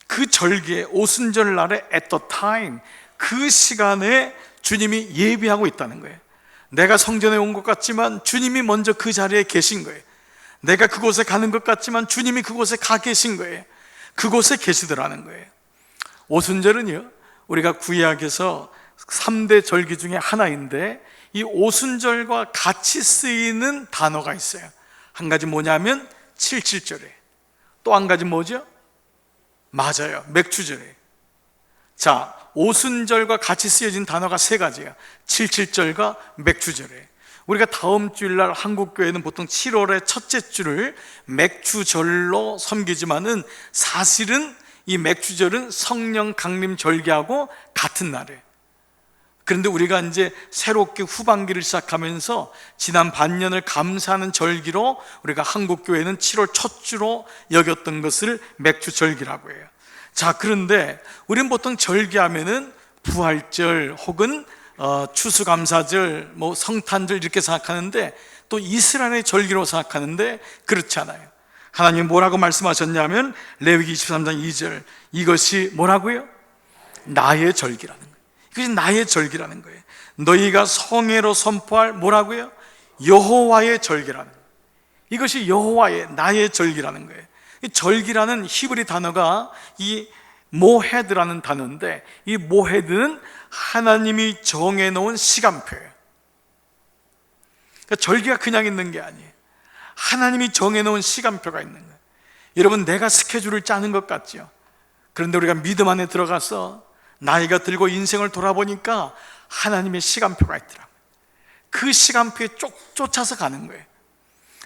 그 절기에 오순절 날에 at the time, 그 시간에 주님이 예비하고 있다는 거예요. 내가 성전에 온 것 같지만 주님이 먼저 그 자리에 계신 거예요. 내가 그곳에 가는 것 같지만 주님이 그곳에 가 계신 거예요. 그곳에 계시더라는 거예요. 오순절은요, 우리가 구약에서 3대 절기 중에 하나인데 이 오순절과 같이 쓰이는 단어가 있어요. 한 가지 뭐냐면 77절에, 또 한 가지 뭐죠? 맞아요, 맥주절에. 자, 오순절과 같이 쓰여진 단어가 세 가지예요. 77절과 맥주절에. 우리가 다음 주일날 한국교회는 보통 7월의 첫째 주를 맥주절로 섬기지만은 사실은 이 맥주절은 성령 강림 절기하고 같은 날이에요. 그런데 우리가 이제 새롭게 후반기를 시작하면서 지난 반년을 감사하는 절기로 우리가 한국교회는 7월 첫 주로 여겼던 것을 맥주절기라고 해요. 자, 그런데 우리는 보통 절기하면은 부활절 혹은 추수감사절, 성탄절 이렇게 생각하는데 또 이스라엘의 절기로 생각하는데 그렇지 않아요. 하나님이 뭐라고 말씀하셨냐면 레위기 23장 2절, 이것이 뭐라고요? 나의 절기라는 거예요. 이것이 나의 절기라는 거예요. 너희가 성회로 선포할 뭐라고요? 여호와의 절기라는 거예요. 이것이 여호와의, 나의 절기라는 거예요. 이 절기라는 히브리 단어가 이 모헤드라는 단어인데, 이 모헤드는 하나님이 정해놓은 시간표예요. 그러니까 절기가 그냥 있는 게 아니에요. 하나님이 정해놓은 시간표가 있는 거예요. 여러분, 내가 스케줄을 짜는 것 같죠? 그런데 우리가 믿음 안에 들어가서 나이가 들고 인생을 돌아보니까 하나님의 시간표가 있더라고요. 그 시간표에 쫓아서 가는 거예요.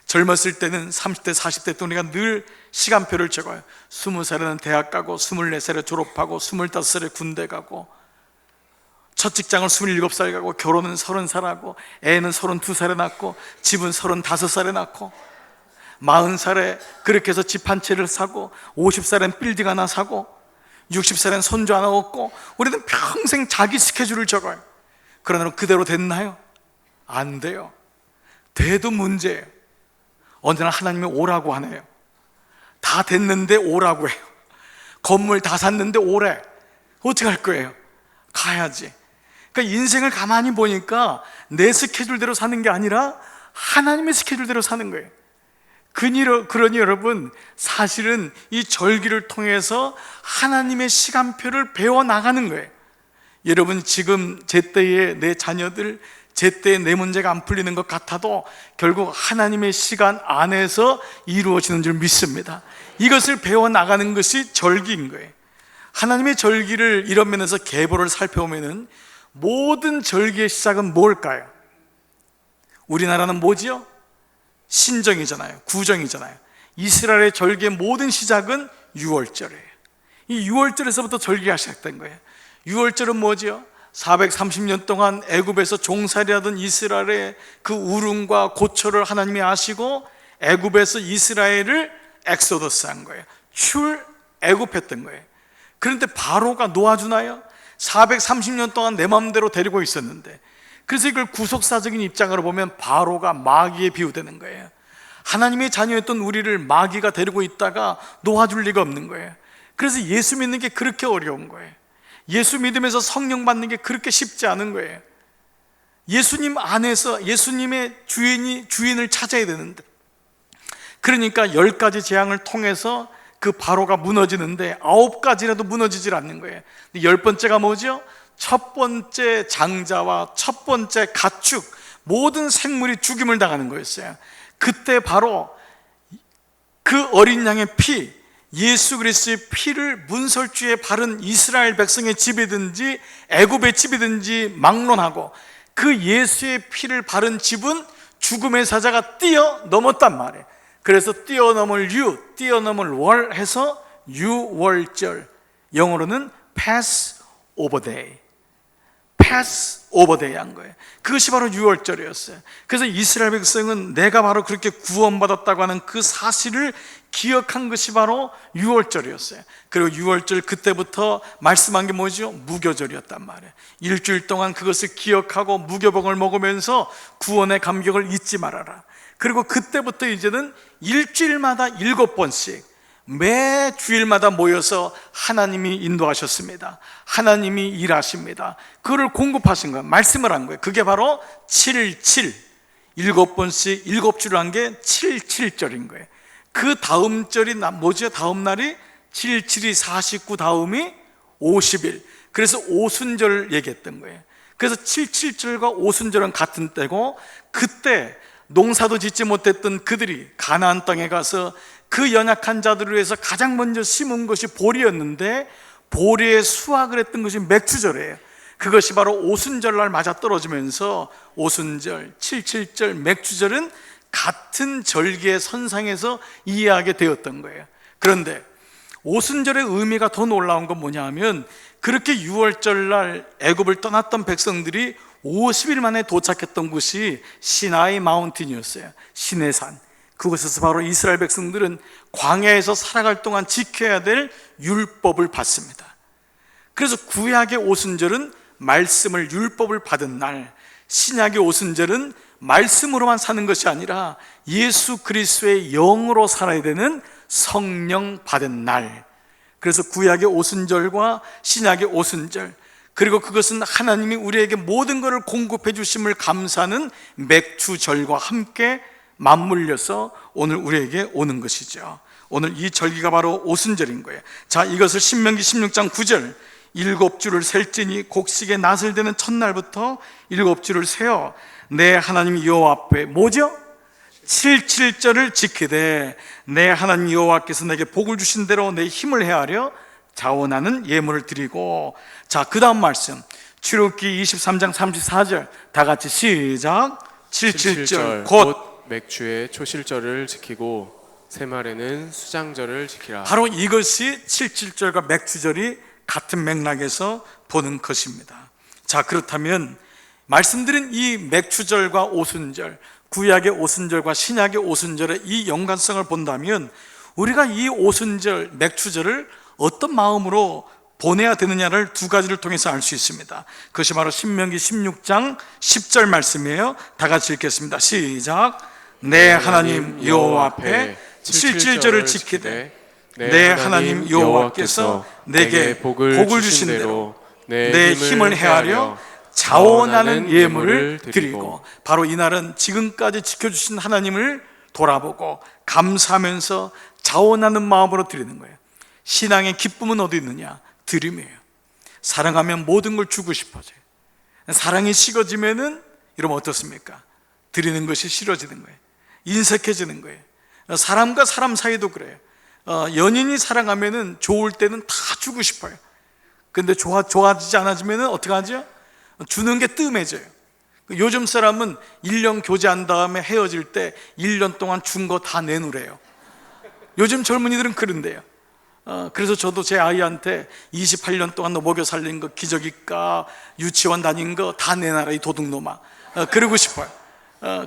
젊었을 때는 30대, 40대 때 우리가 늘 시간표를 적어요. 20살에는 대학 가고, 24살에 졸업하고, 25살에 군대 가고, 첫 직장을 27살 가고, 결혼은 30살 하고, 애는 32살에 낳고, 집은 35살에 낳고, 40살에 그렇게 해서 집 한 채를 사고, 50살엔 빌딩 하나 사고, 60살엔 손주 하나 얻고, 우리는 평생 자기 스케줄을 적어요. 그러나 그대로 됐나요? 안 돼요. 돼도 문제예요. 언제나 하나님이 오라고 하네요. 다 됐는데 오라고 해요. 건물 다 샀는데 오래. 어떻게 할 거예요? 가야지. 그러니까 인생을 가만히 보니까 내 스케줄대로 사는 게 아니라 하나님의 스케줄대로 사는 거예요. 그러니 여러분, 사실은 이 절기를 통해서 하나님의 시간표를 배워나가는 거예요. 여러분, 지금 제때에 내 자녀들, 제때에 내 문제가 안 풀리는 것 같아도 결국 하나님의 시간 안에서 이루어지는 줄 믿습니다. 이것을 배워나가는 것이 절기인 거예요. 하나님의 절기를 이런 면에서 계보를 살펴보면 모든 절기의 시작은 뭘까요? 우리나라는 뭐지요? 신정이잖아요. 구정이잖아요. 이스라엘의 절기의 모든 시작은 6월절이에요. 이 6월절에서부터 절기가 시작된 거예요. 6월절은 뭐지요? 430년 동안 애굽에서 종살이하던 이스라엘의 그 울음과 고초를 하나님이 아시고 애굽에서 이스라엘을 엑소더스 한 거예요. 애굽했던 거예요. 그런데 바로가 놓아주나요? 430년 동안 내 마음대로 데리고 있었는데. 그래서 이걸 구속사적인 입장으로 보면 바로가 마귀에 비유되는 거예요. 하나님의 자녀였던 우리를 마귀가 데리고 있다가 놓아줄 리가 없는 거예요. 그래서 예수 믿는 게 그렇게 어려운 거예요. 예수 믿으면서 성령 받는 게 그렇게 쉽지 않은 거예요. 예수님 안에서 예수님의 주인을 찾아야 되는데, 그러니까 10가지 재앙을 통해서 그 바로가 무너지는데 9가지라도 무너지질 않는 거예요. 10번째가 뭐죠? 첫 번째 장자와 첫 번째 가축, 모든 생물이 죽임을 당하는 거였어요. 그때 바로 그 어린 양의 피, 예수 그리스도의 피를 문설주에 바른 이스라엘 백성의 집이든지 애굽의 집이든지 막론하고, 그 예수의 피를 바른 집은 죽음의 사자가 뛰어넘었단 말이에요. 그래서 뛰어넘을 월 해서 유월절, 영어로는 pass over day, pass over day 한 거예요. 그것이 바로 유월절이었어요. 그래서 이스라엘 백성은 내가 바로 그렇게 구원받았다고 하는 그 사실을 기억한 것이 바로 유월절이었어요. 그리고 유월절 그때부터 말씀한 게 뭐죠? 무교절이었단 말이에요. 일주일 동안 그것을 기억하고 무교복을 먹으면서 구원의 감격을 잊지 말아라. 그리고 그때부터 이제는 일주일마다 7번씩 매 주일마다 모여서 하나님이 인도하셨습니다. 하나님이 일하십니다. 그거를 공급하신 거예요. 말씀을 한 거예요. 그게 바로 7.7, 7번씩 7주를 한 게 7.7절인 거예요. 그 다음 절이 뭐죠? 다음 날이 7.7이 49, 다음이 50일. 그래서 오순절 얘기했던 거예요. 그래서 7.7절과 오순절은 같은 때고, 그때 농사도 짓지 못했던 그들이 가나안 땅에 가서 그 연약한 자들을 위해서 가장 먼저 심은 것이 보리였는데, 보리에 수확을 했던 것이 맥주절이에요. 그것이 바로 오순절날 맞아떨어지면서 오순절, 7.7절, 맥주절은 같은 절기의 선상에서 이해하게 되었던 거예요. 그런데 오순절의 의미가 더 놀라운 건 뭐냐 하면, 그렇게 유월절날 애굽을 떠났던 백성들이 50일 만에 도착했던 곳이 시나이 마운틴이었어요. 시내산. 그곳에서 바로 이스라엘 백성들은 광야에서 살아갈 동안 지켜야 될 율법을 받습니다. 그래서 구약의 오순절은 말씀을, 율법을 받은 날, 신약의 오순절은 말씀으로만 사는 것이 아니라 예수 그리스도의 영으로 살아야 되는 성령 받은 날. 그래서 구약의 오순절과 신약의 오순절, 그리고 그것은 하나님이 우리에게 모든 것을 공급해 주심을 감사하는 맥주절과 함께 맞물려서 오늘 우리에게 오는 것이죠. 오늘 이 절기가 바로 오순절인 거예요. 자, 이것을 신명기 16장 9절, 7주를 셀지니 곡식의 낫을 되는 첫날부터 7주를 세어 내 하나님 여호와 앞에 뭐죠? 7.7절을 지키되 내 하나님 여호와께서 내게 복을 주신 대로 내 힘을 헤아려 자원하는 예물을 드리고. 자, 그 다음 말씀 출애굽기 23장 34절 다 같이 시작. 7.7절 곧 맥주의 초실절을 지키고 새말에는 수장절을 지키라. 바로 이것이 7.7절과 맥주절이 같은 맥락에서 보는 것입니다. 자, 그렇다면 말씀드린 이 맥주절과 오순절, 구약의 오순절과 신약의 오순절의 이 연관성을 본다면 우리가 이 오순절, 맥주절을 어떤 마음으로 보내야 되느냐를 두 가지를 통해서 알 수 있습니다. 그것이 바로 신명기 16장 10절 말씀이에요. 다 같이 읽겠습니다. 시작. 내 하나님 여호와 앞에 7.7절을 지키되 내 하나님 여호와께서 내게 복을 주신 대로 내 힘을 헤아려 자원하는 예물을 드리고. 바로 이날은 지금까지 지켜주신 하나님을 돌아보고 감사하면서 자원하는 마음으로 드리는 거예요. 신앙의 기쁨은 어디 있느냐? 드림이에요. 사랑하면 모든 걸 주고 싶어져요. 사랑이 식어지면은 이러면 어떻습니까? 드리는 것이 싫어지는 거예요. 인색해지는 거예요. 사람과 사람 사이도 그래요. 연인이 사랑하면은 좋을 때는 다 주고 싶어요. 근데 좋아지지 않아지면은 어떻게 하죠? 주는 게 뜸해져요. 요즘 사람은 1년 교제한 다음에 헤어질 때 1년 동안 준 거 다 내놓으래요. 요즘 젊은이들은 그런데요. 그래서 저도 제 아이한테 28년 동안 너 먹여 살린 거, 기저귀값, 유치원 다닌 거 다 내놔라 이 도둑놈아. 그러고 싶어요.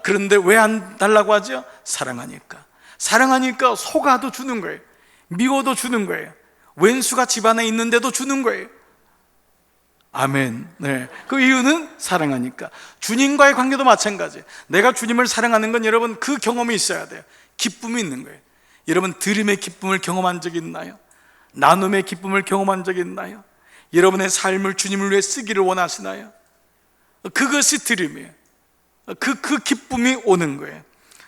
그런데 왜 안 달라고 하죠? 사랑하니까. 사랑하니까 속아도 주는 거예요. 미워도 주는 거예요. 왼수가 집안에 있는데도 주는 거예요. 아멘. 네. 그 이유는 사랑하니까. 주님과의 관계도 마찬가지예요. 내가 주님을 사랑하는 건 여러분 그 경험이 있어야 돼요. 기쁨이 있는 거예요. 여러분 드림의 기쁨을 경험한 적이 있나요? 나눔의 기쁨을 경험한 적이 있나요? 여러분의 삶을 주님을 위해 쓰기를 원하시나요? 그것이 드림이에요. 그 기쁨이 오는 거예요.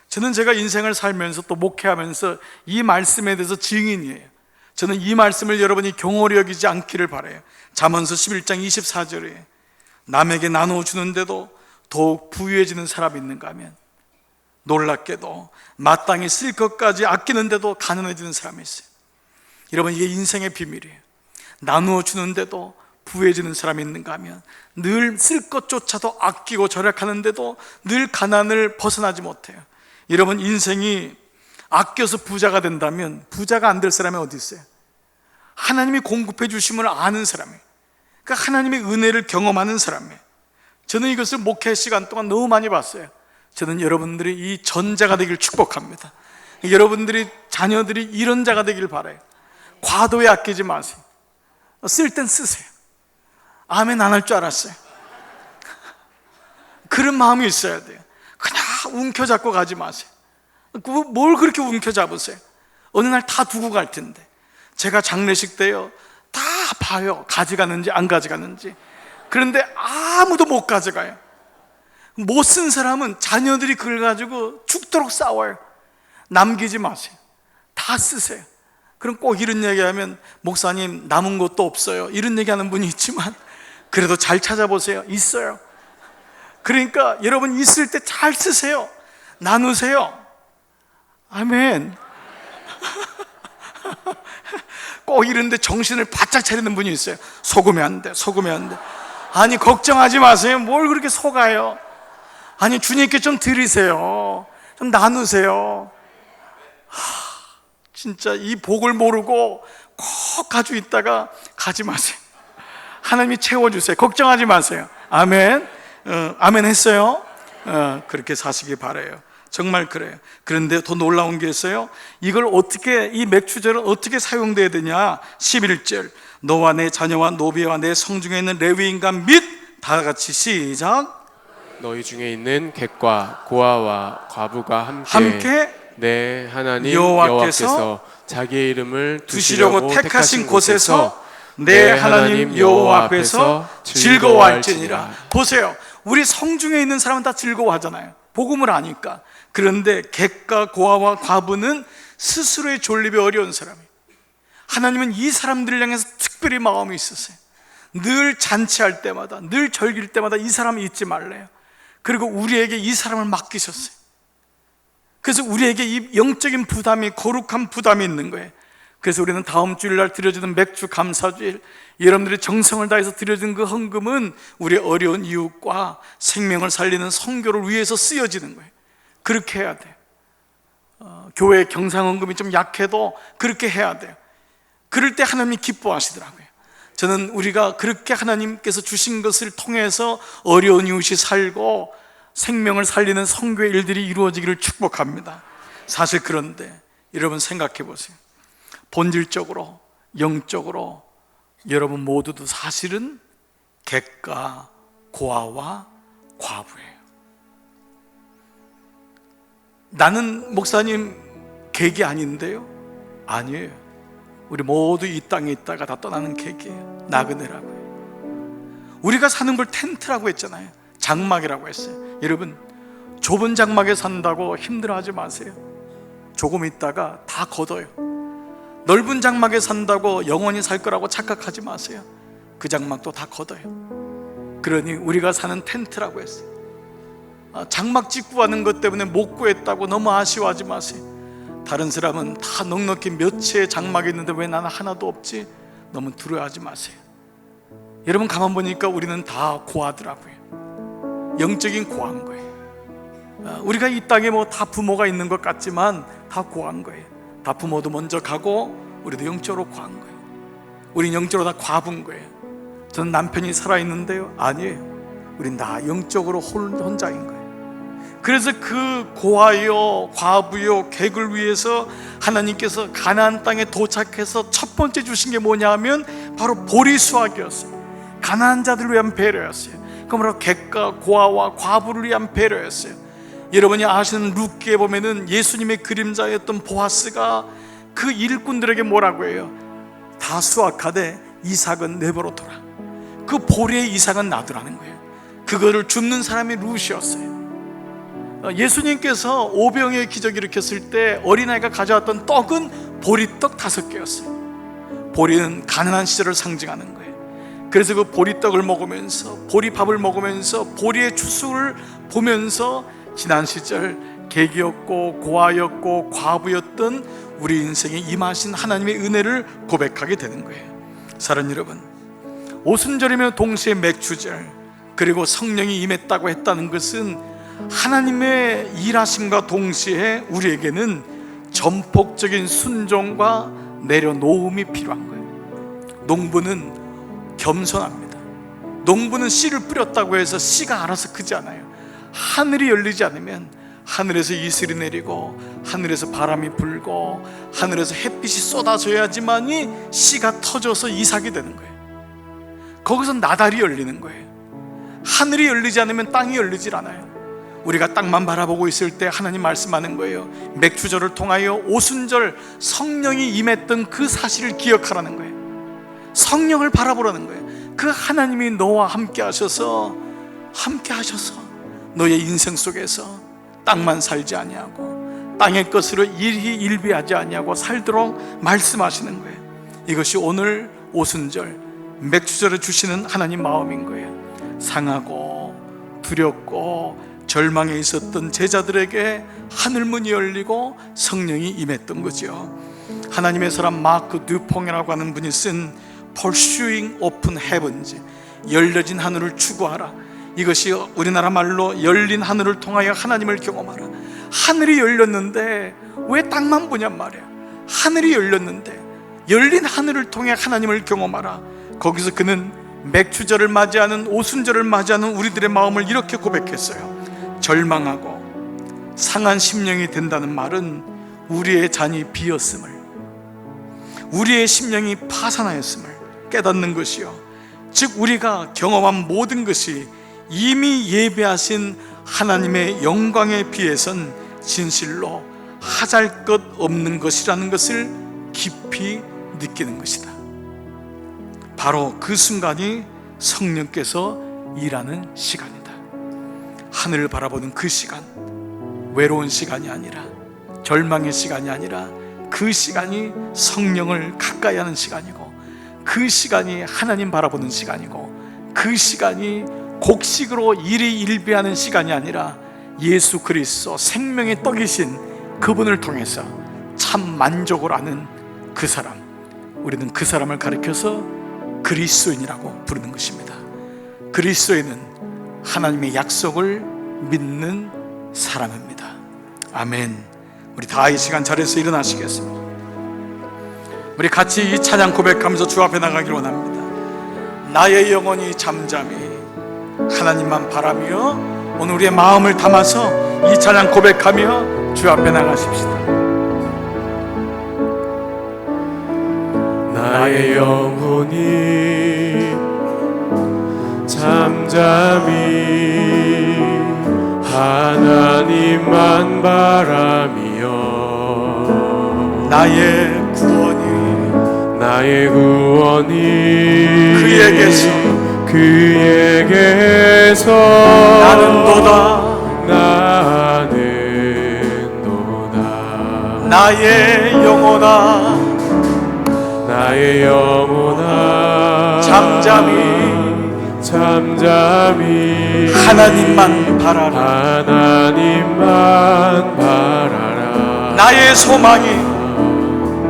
저는 제가 인생을 살면서 또 목회하면서 이 말씀에 대해서 증인이에요. 저는 이 말씀을 여러분이 경홀히 여기지 않기를 바라요. 잠언서 11장 24절에 남에게 나눠주는데도 더욱 부유해지는 사람이 있는가 하면, 놀랍게도 마땅히 쓸 것까지 아끼는데도 가난해지는 사람이 있어요. 여러분, 이게 인생의 비밀이에요. 나누어 주는데도 부유해지는 사람이 있는가 하면, 늘 쓸 것조차도 아끼고 절약하는데도 늘 가난을 벗어나지 못해요. 여러분, 인생이 아껴서 부자가 된다면 부자가 안 될 사람이 어디 있어요? 하나님이 공급해 주심을 아는 사람이에요. 그러니까 하나님의 은혜를 경험하는 사람이에요. 저는 이것을 목회 시간 동안 너무 많이 봤어요. 저는 여러분들이 이 전자가 되길 축복합니다. 여러분들이 자녀들이 이런 자가 되길 바라요. 과도에 아끼지 마세요. 쓸 땐 쓰세요. 아멘 안 할 줄 알았어요. 그런 마음이 있어야 돼요. 그냥 움켜잡고 가지 마세요. 뭘 그렇게 움켜잡으세요? 어느 날 다 두고 갈 텐데. 제가 장례식 때요, 다 봐요. 가져가는지 안 가져가는지. 그런데 아무도 못 가져가요. 못 쓴 사람은 자녀들이 그걸 가지고 죽도록 싸워요. 남기지 마세요. 다 쓰세요. 그럼 꼭 이런 얘기하면, 목사님 남은 것도 없어요, 이런 얘기하는 분이 있지만 그래도 잘 찾아보세요. 있어요. 그러니까 여러분 있을 때 잘 쓰세요. 나누세요. 아멘. 꼭 이런데 정신을 바짝 차리는 분이 있어요. 속으면 안 돼, 속으면 안 돼. 아니 걱정하지 마세요. 뭘 그렇게 속아요? 아니 주님께 좀 드리세요. 좀 나누세요. 진짜 이 복을 모르고 꼭 가지고 있다가 가지 마세요. 하나님이 채워주세요. 걱정하지 마세요. 아멘. 아멘 했어요? 그렇게 사시기 바라요. 정말 그래요. 그런데 더 놀라운 게 있어요. 이걸 어떻게, 이 맥주절은 어떻게 사용돼야 되냐? 11절, 너와 내 자녀와 노비와 내 성중에 있는 레위인과 및, 다 같이 시작. 너희 중에 있는 객과 고아와 과부가 함께 내 하나님 여호와께서 자기의 이름을 두시려고 택하신 곳에서 내 하나님 여호와 앞에서 즐거워할지니라. 보세요. 우리 성중에 있는 사람은 다 즐거워하잖아요. 복음을 아니까. 그런데 객과 고아와 과부는 스스로의 존립이 어려운 사람이에요. 하나님은 이 사람들을 향해서 특별히 마음이 있었어요. 늘 잔치할 때마다, 늘 절기일 때마다 이 사람을 잊지 말래요. 그리고 우리에게 이 사람을 맡기셨어요. 그래서 우리에게 이 영적인 부담이, 거룩한 부담이 있는 거예요. 그래서 우리는 다음 주일날 드려지는 맥주 감사주일, 여러분들이 정성을 다해서 드려진 그 헌금은 우리의 어려운 이웃과 생명을 살리는 선교를 위해서 쓰여지는 거예요. 그렇게 해야 돼요. 교회 경상헌금이 좀 약해도 그렇게 해야 돼요. 그럴 때 하나님이 기뻐하시더라고요. 저는 우리가 그렇게 하나님께서 주신 것을 통해서 어려운 이웃이 살고 생명을 살리는 선교의 일들이 이루어지기를 축복합니다. 사실 그런데 여러분 생각해 보세요. 본질적으로, 영적으로 여러분 모두도 사실은 객과 고아와 과부예요. 나는 목사님 객이 아닌데요? 아니에요. 우리 모두 이 땅에 있다가 다 떠나는 객이에요. 나그네라고요. 우리가 사는 걸 텐트라고 했잖아요. 장막이라고 했어요. 여러분, 좁은 장막에 산다고 힘들어하지 마세요. 조금 있다가 다 걷어요. 넓은 장막에 산다고 영원히 살 거라고 착각하지 마세요. 그 장막도 다 걷어요. 그러니 우리가 사는 텐트라고 했어요. 장막 짓고 하는 것 때문에 못 구했다고 너무 아쉬워하지 마세요. 다른 사람은 다 넉넉히 몇 채의 장막이 있는데 왜 나는 하나도 없지? 너무 두려워하지 마세요. 여러분 가만 보니까 우리는 다 고아더라고요. 영적인 고아인 거예요. 우리가 이 땅에 뭐 다 부모가 있는 것 같지만 다 고아인 거예요. 다 부모도 먼저 가고 우리도 영적으로 고아인 거예요. 우린 영적으로 다 과부인 거예요. 저는 남편이 살아있는데요? 아니에요. 우린 다 영적으로 혼자인 거예요. 그래서 그 고아요, 과부요, 객을 위해서 하나님께서 가나안 땅에 도착해서 첫 번째 주신 게 뭐냐 하면 바로 보리 수확이었어요. 가나안 자들을 위한 배려였어요. 그러므로 객과 고아와 과부를 위한 배려였어요. 여러분이 아시는 룻기에 보면은 예수님의 그림자였던 보아스가 그 일꾼들에게 뭐라고 해요? 다 수확하되 이삭은 내버려둬라. 그 보리의 이삭은 놔두라는 거예요. 그거를 줍는 사람이 룻이었어요. 예수님께서 오병이의 기적을 일으켰을 때 어린아이가 가져왔던 떡은 보리떡 5개였어요. 보리는 가난한 시절을 상징하는 거예요. 그래서 그 보리떡을 먹으면서, 보리밥을 먹으면서, 보리의 추수를 보면서 지난 시절 객이었고 고아였고 과부였던 우리 인생에 임하신 하나님의 은혜를 고백하게 되는 거예요. 사랑하는 여러분, 오순절이면 동시에 맥주절, 그리고 성령이 임했다고 했다는 것은 하나님의 일하심과 동시에 우리에게는 전폭적인 순종과 내려놓음이 필요한 거예요. 농부는 겸손합니다. 농부는 씨를 뿌렸다고 해서 씨가 알아서 크지 않아요. 하늘이 열리지 않으면 하늘에서 이슬이 내리고 하늘에서 바람이 불고 하늘에서 햇빛이 쏟아져야지만이 씨가 터져서 이삭이 되는 거예요. 거기서 나달이 열리는 거예요. 하늘이 열리지 않으면 땅이 열리질 않아요. 우리가 땅만 바라보고 있을 때 하나님 말씀하는 거예요. 맥주절을 통하여 오순절 성령이 임했던 그 사실을 기억하라는 거예요. 성령을 바라보라는 거예요. 그 하나님이 너와 함께 하셔서 너의 인생 속에서 땅만 살지 아니하고 땅의 것으로 일희일비하지 아니하고 살도록 말씀하시는 거예요. 이것이 오늘 오순절 맥주절을 주시는 하나님 마음인 거예요. 상하고 두렵고 절망에 있었던 제자들에게 하늘문이 열리고 성령이 임했던 거죠. 하나님의 사람 마크 듀퐁이라고 하는 분이 쓴 Pursuing Open Heavens, 열려진 하늘을 추구하라. 이것이 우리나라 말로 열린 하늘을 통하여 하나님을 경험하라. 하늘이 열렸는데 왜 땅만 보냔 말이야. 하늘이 열렸는데 열린 하늘을 통해 하나님을 경험하라. 거기서 그는 맥주절을 맞이하는 오순절을 맞이하는 우리들의 마음을 이렇게 고백했어요. 절망하고 상한 심령이 된다는 말은 우리의 잔이 비었음을, 우리의 심령이 파산하였음을 깨닫는 것이요, 즉 우리가 경험한 모든 것이 이미 예배하신 하나님의 영광에 비해선 진실로 하잘 것 없는 것이라는 것을 깊이 느끼는 것이다. 바로 그 순간이 성령께서 일하는 시간이다. 하늘을 바라보는 그 시간, 외로운 시간이 아니라, 절망의 시간이 아니라 그 시간이 성령을 가까이 하는 시간이고, 그 시간이 하나님 바라보는 시간이고, 그 시간이 곡식으로 일희일비하는 시간이 아니라 예수 그리스도 생명의 떡이신 그분을 통해서 참 만족을 하는 그 사람, 우리는 그 사람을 가리켜서 그리스도인이라고 부르는 것입니다. 그리스도인은 하나님의 약속을 믿는 사람입니다. 아멘. 우리 다 이 시간 자리에서 일어나시겠습니다. 우리 같이 이 찬양 고백하면서 주 앞에 나가기를 원합니다. 나의 영혼이 잠잠히 하나님만 바라며, 오늘 우리의 마음을 담아서 이 찬양 고백하며 주 앞에 나가십시다. 나의 영혼이 잠잠히 하나님만 바라며, 나의 구원이 그에게서 나는 도다. 나의 영혼아 잠잠히 하나님만 바라라. 나의 소망이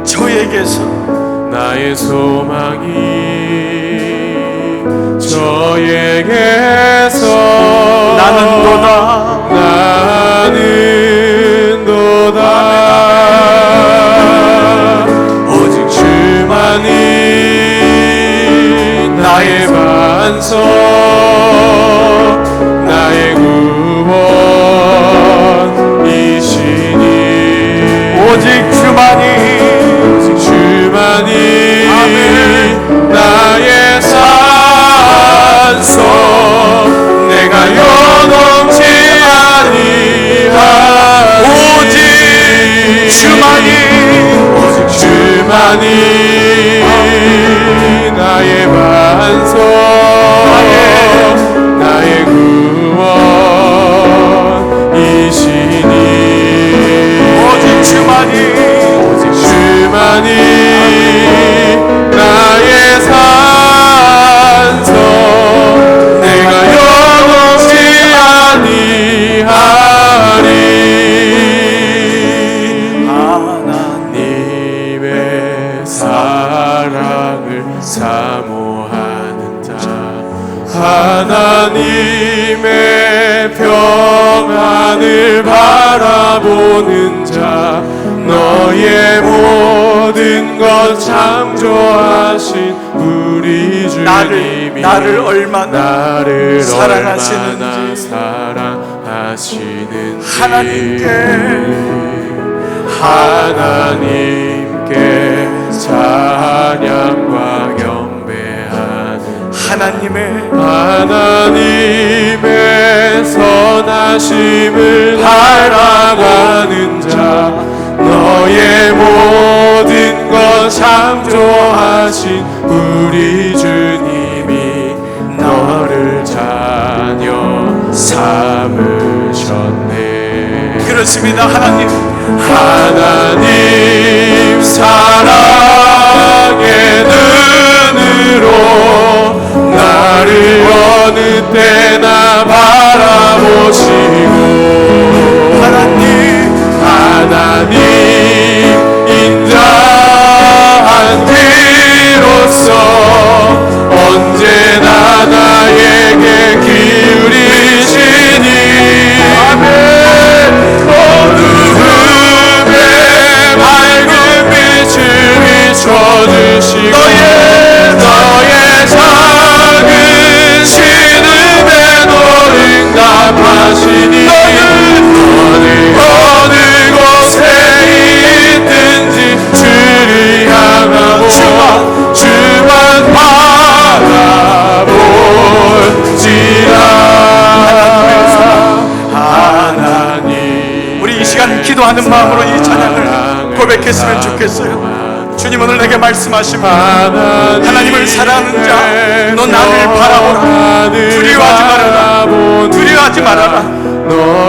저에게서 나는 도다. 오직 주만이 나의 반석, 나의 구원, 주만이 오직 주만이 나의 산소 내가 요동치 아니하리 오직 주만이 나의 반석 나의 구원이시니 오직 주만이 나의 산소 내가 영원치 아니하리 하나님의 사랑을 사모하는 자 하나님의 평안을 바라보는 자 너의 모든 것 창조하신 우리 주님이 나를 얼마나 사랑하시는지 하나님께 찬양과 경배하는 하나님의 선하심을 닮아가는 자 너의 모든 것 창조하신 우리 주님이 너를 자녀 삼으셨네. 그렇습니다. 하나님 사랑의 눈으로 나를 어느 때나 바라보시고 하나님 인자한 뒤로서 언제나 나에게 기울이시니 어두움에 밝은 빛을 비춰주시고 너의 작은 신음에도 응답하시니 너는 어느 곳에 있든지 주를 향하고 주만 바라볼지라. 하나님 우리 이 시간 기도하는 마음으로 이 찬양을 고백했으면 좋겠어요. 주님 오늘 내게 말씀하십니다. 하나님을 사랑하는 자 너 나를 바라보라. 두려워하지 말아라.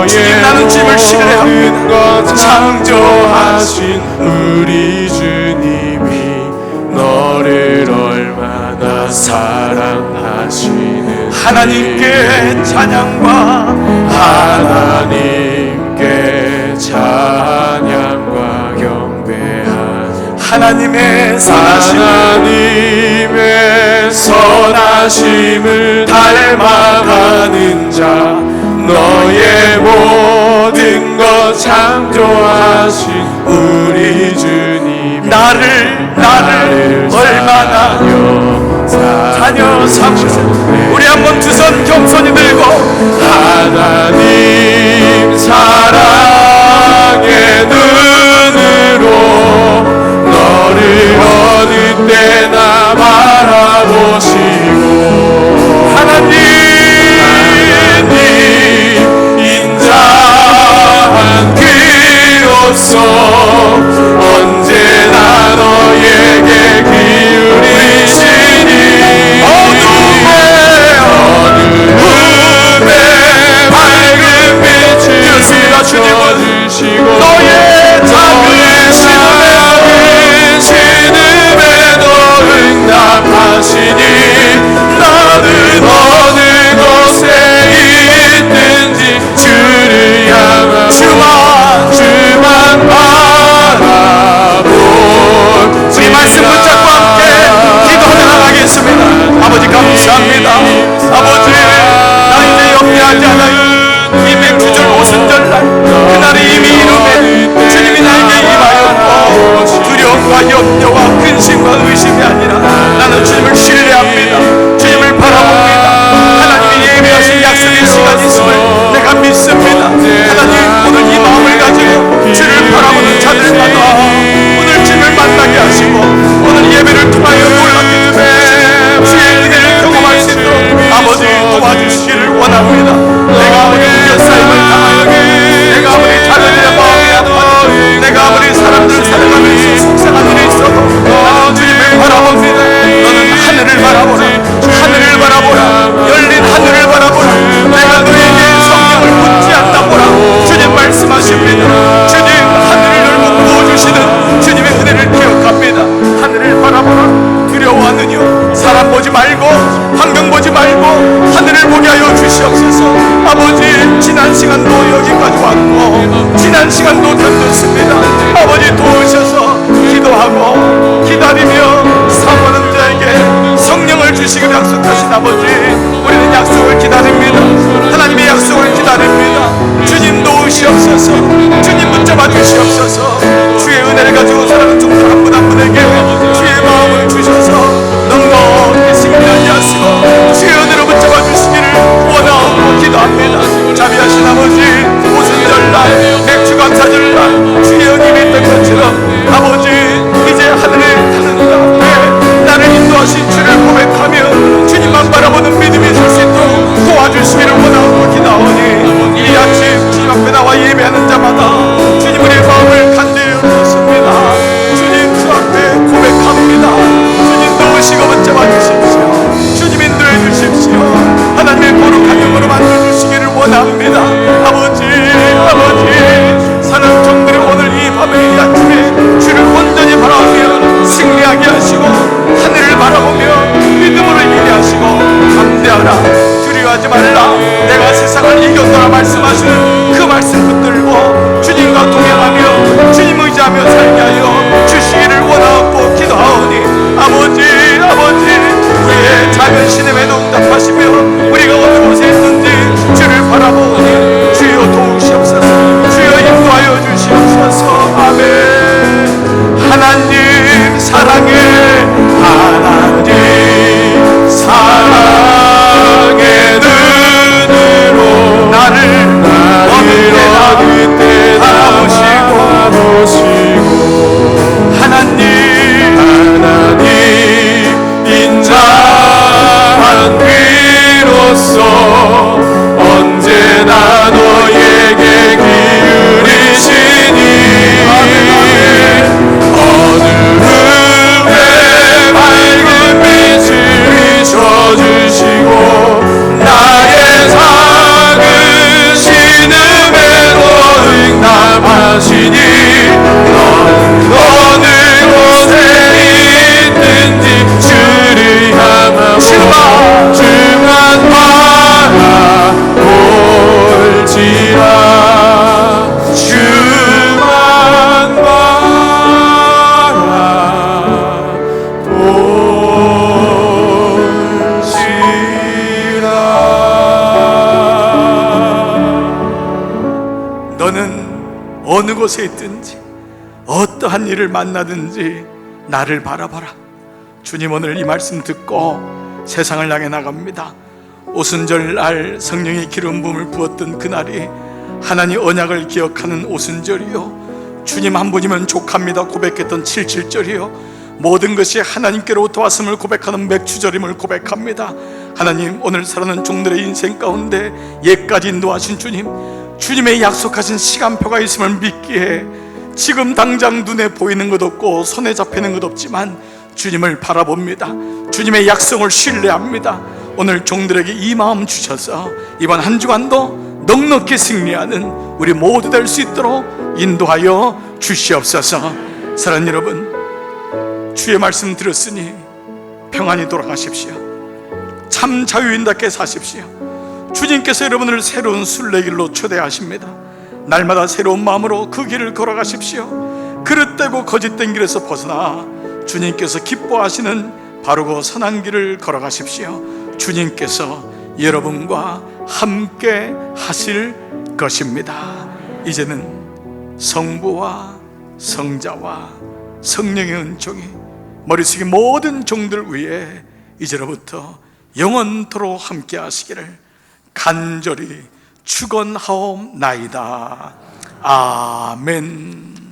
주님 나는 주님을 신뢰합니다. 창조하신 우리 주님이 너를 얼마나 사랑하시는 하나님께 찬양과 경배하는 하나님의 선하심을 닮아가는 자 너의 모든 것 창조하신 우리 주님 나를 얼마나 자녀 삼으셨네. 우리 한번 두 손 겸손히 들고 하나님 사랑의 눈으로 너를 어느 때나 바라보시고 하나님 인자한 귀로서 언제나 너에게 기울이시니 어둠에 밝은 빛을 비춰주시고 너의 작은 신음에도 응답하시니 나는 어느 곳에 있든지 주를 향하고 주만 주셔서 주의 은혜를 가지고 살아가는 종들 한 분 한 분에게 주의 마음을 주셔서 넉넉히 승리하게 하시고 주의 은혜로 붙잡아 주시기를 원하고 기도합니다. 자비하신 아버지, 오순절날 맥주감사절날 주의 은임이 있던 것처럼 아버지, 이제 하늘에 타는 앞에 나를 인도하신 주를 고백하며 주님만 바라보는 믿음이 있을 수 있도록 도와주시기를 원하고 기도하오니 이 아침 주님 앞에 나와 예배하는 자마다 주님 우리의 마음을 간절히 열어주십니다. 주님 그 앞에 고백합니다. 주님 넣으시고 붙잡아 주십시오. 주님 인도해 주십시오. 하나님의 거룩한 영으로 만들어주시기를 원합니다. 아버지, 아버지, 사는 종들이 오늘 이 밤에 이 아침에 주를 온전히 바라보며 승리하게 하시고 하늘을 바라보며 믿음으로 예배하시고 담대하라, 두려워하지 말라, 내가 세상을 이겼노라 말씀하시는 그 말씀 붙들고 주님과 동행하며 주님 의지하며 살게 하여 주시기를 원하고 기도하오니 아버지, 아버지, 우리의 작은 신음에도 응답하시며 우리가 어느 곳에 있는지 주를 바라보니 주여 도우시옵소서, 주여 인도하여 주시옵소서. 아멘. 하나님 사랑해, 하나님 사랑의 눈으로 나를 어느 때 바라보시고 하나님 인자한 귀로서 언제나 너에게 기울이시니 어두움에 밝은 빛을 비춰주시고 나의 작은 신음에도 응답하시니 어느 곳에 있든지 주를 향하고 주만 바라볼지라, 주만 바라볼지라. 너는 어느 곳에 있든지 어떠한 일을 만나든지 나를 바라봐라. 주님 오늘 이 말씀 듣고 세상을 향해 나갑니다. 오순절날 성령의 기름 부음을 부었던 그날이 하나님 언약을 기억하는 오순절이요, 주님 한 분이면 족합니다 고백했던 77절이요, 모든 것이 하나님께로부터 왔음을 고백하는 맥주절임을 고백합니다. 하나님 오늘 살아가는 종들의 인생 가운데 옛까지 인도하신 주님, 주님의 약속하신 시간표가 있음을 믿기에 지금 당장 눈에 보이는 것 없고 손에 잡히는 것 없지만 주님을 바라봅니다. 주님의 약속을 신뢰합니다. 오늘 종들에게 이 마음 주셔서 이번 한 주간도 넉넉히 승리하는 우리 모두 될 수 있도록 인도하여 주시옵소서. 사랑하는 여러분, 주의 말씀 들었으니 평안히 돌아가십시오. 참 자유인답게 사십시오. 주님께서 여러분을 새로운 순례길로 초대하십니다. 날마다 새로운 마음으로 그 길을 걸어가십시오. 그릇되고 거짓된 길에서 벗어나 주님께서 기뻐하시는 바르고 선한 길을 걸어가십시오. 주님께서 여러분과 함께 하실 것입니다. 이제는 성부와 성자와 성령의 은총이 머릿속의 모든 종들 위에 이제로부터 영원토록 함께 하시기를 간절히 축원하옵나이다. 아멘.